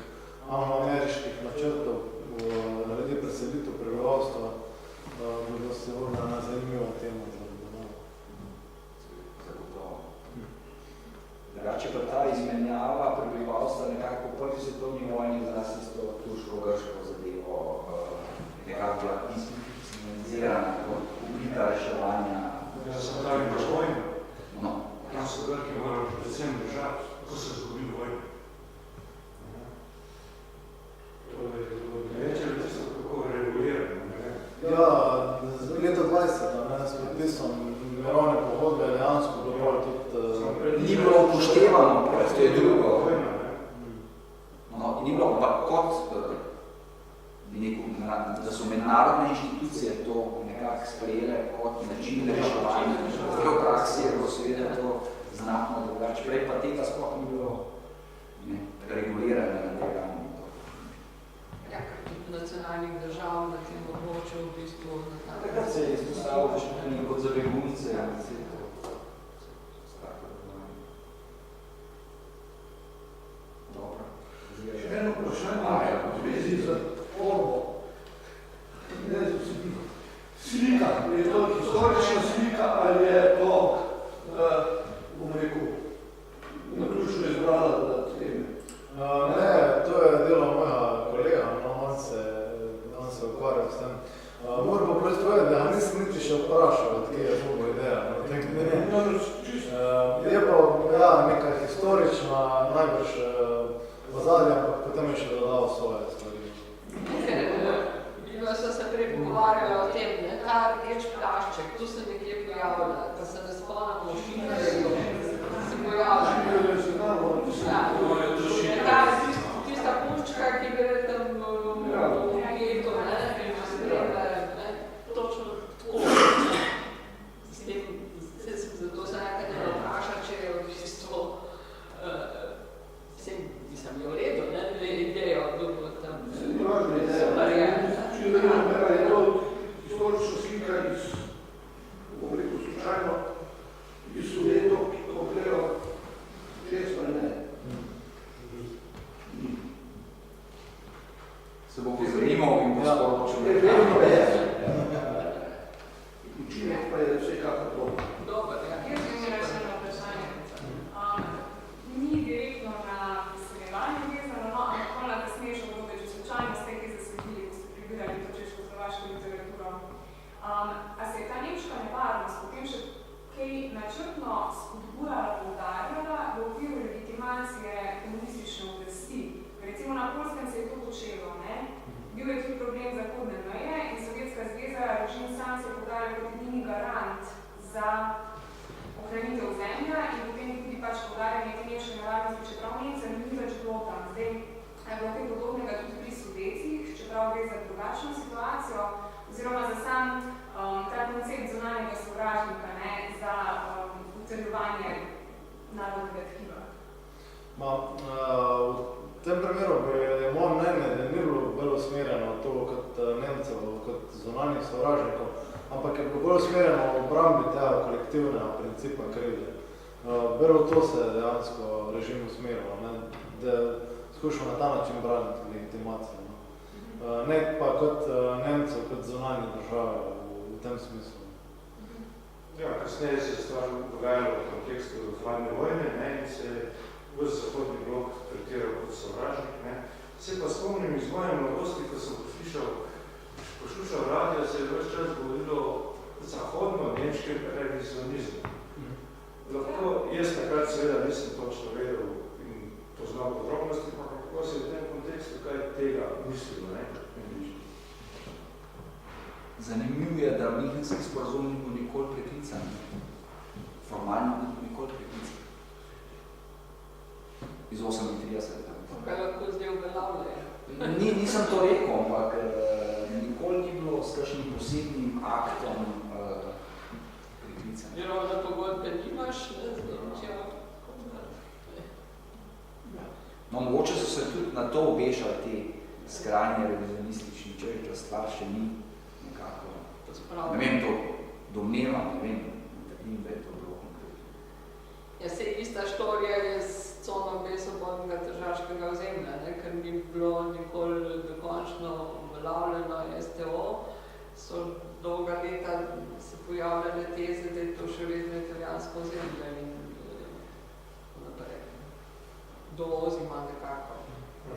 anglo-ameriških načrtov glede preselitev prebivalstva, bi bilo sigurno ena zanimiva tema za domov. Drugače pa ta izmenjava prebivalstva nekako po prvi svetovni vojni zlasti s to turško-grško zadevo nekako bila institucionalizirana kot oblika reševanja. Ja, se pravi pač vojno. No. Tam so Grki morali predvsem držati, ko se zgodili vojno. To je rečeli tisto, kako regulirano. Ja, leto 20, s podpisom mirovne pogodbe dejansko bilo tudi... Ni bilo upoštevano, to je drugo. No, ni bilo pa kot, da so mednarodne inštitucije to nekako sprejele kot način reševanja. V praksi je bilo seveda to znatno drugače. Prej pa tega sploh ni bilo regulirane na tej ravni. Ja, tudi nacionalnih držav na tem območju v bistvu... Takrat se je izpostavilo še tudi kot za begunce. Dobro. Še eno vprašanje v zvezi z formo. Slika, je to historična slika ali je to, bom rekel, naključno izbrala da teme? Ne, to je delo mojega kolega, on se ukvarja s tem. Moram pa prosti povedati, da nisem niti še vprašal, odkje je mogo ideja. Je pa neka historična, najbrž ozadja, ampak potem je še dodal svoje stvari. Jaz sem se prej pogovarjala o tem, ta rdeč plašček, tu se nekje pojavlja, pa se ne spomnimo ošina, se pojavlja. Tista punčka, ki gre tam v geto, in spremlja, točno tako. Zato se nekaj ne vpraša, če je v bistvu, mislim, je v redu, idejo, dobro tam. Je to historična slika iz, bom rekel, slučajno, iz Sudetov, ki to gledajo često ne. Se bo pozorimo in bo sporočil. Učinek pa je vsekakor to. Dobar, ja. Jaz bi imela še eno vprašanje. Ni direktno na izseljevanje vezano, ampak ona kasneje še obdobje, če slučajno ste kaj zasledili, ko ste prebirali to češko-slovaško literaturo. A se je ta nemška nevarnost potem še kaj načrtno spodbujala, poudarjala v okviru legitimacije komunistične oblasti? Recimo na Poljskem se je to počelo, ne? Bil je tudi problem zahodne meje in Sovjetska zveza, režim sam se je poudarjal kot edini garant za ohranitev zemlja in potem tudi pač poudarjanje te nemške nevarnosti, čeprav Nemcem ni več bilo tam. Zdaj je bilo kaj podobnega tudi pri Sudetih, čeprav gre za drugačno situacijo, oziroma za sam ta koncept zunanjega sovražnika, ne, za utrjevanje narodnega tkiva. V tem primeru bi moje mnenje, da ni bilo bolj usmerjeno to kot Nemcev, kot zunanjih sovražnikov, ampak je bilo bolj usmerjeno v obrambi tega kolektivnega principa krivde. Bolj to se je dejansko režim usmerilo, da skušamo na ta način braniti legitimacijo. Ne pa kot Nemcev, kot zunanje države v tem smislu. Ja, kasneje se je stvar dogajalo v kontekstu hladne vojne, ne, in se je ves zahodni blok tretiral kot sovražnik. Ne. Se pa spomnim iz moje mladosti, ko sem poslušal radio, se je ves čas govorilo o zahodno-nemškem revizionizmu. Lahko jaz takrat seveda nisem točno vedel in poznal podrobnosti, pa kako se je v tem kontekstu kaj tega mislilo, ne? Zanimivo je, da Münchenski sporazum ni bil nikoli preklican. Formalno ni bil nikoli preklican. Iz 38. Kaj lahko zdaj uveljavljajo? Nisem to rekel, ampak nikoli ni bilo s kakšnim posebnim aktom preklican. Mirovne pogodbe nimaš, ne, z Nemčijo? No, mogoče so se tudi na to obešali te skrajne revizionistični čovječ, da stvar še ni nekako, ne vem, to domnevam, ne vem, da je to bilo konkretno. Ja, se ista štorija je s cono brezsvobodnega tržaškega ozemlja, ne, ker ni bilo nikoli dokončno uveljavljeno STO, so dolga leta se pojavljale teze, da je to še vedno italijansko ozemlje in naprej. Dovozima nekako.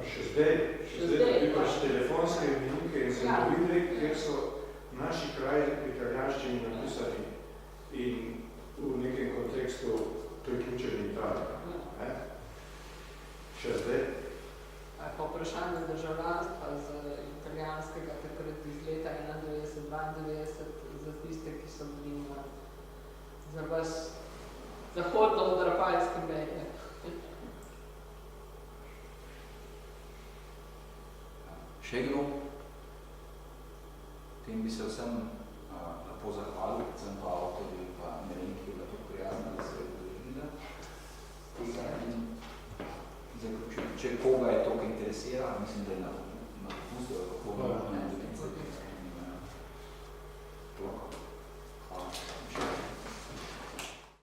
Še zdaj dobivaš telefonske imenike in zemljevide, kjer so naši kraji italijanščini napisani in v nekem kontekstu priključeni Italija. Še zdaj? Pa vprašanje državljanstva z italijanskega takrat iz leta 91-92 za tiste, ki so bili za vas zahodno od Rafalske meje. Še kdo? Tem bi se vsem lepo zahvalil, predvsem pa avtorju pa ne vem, ki je bila tudi prijazna, da se je udeležila. Če koga je to, ki interesira, mislim, da je na dopustu, kako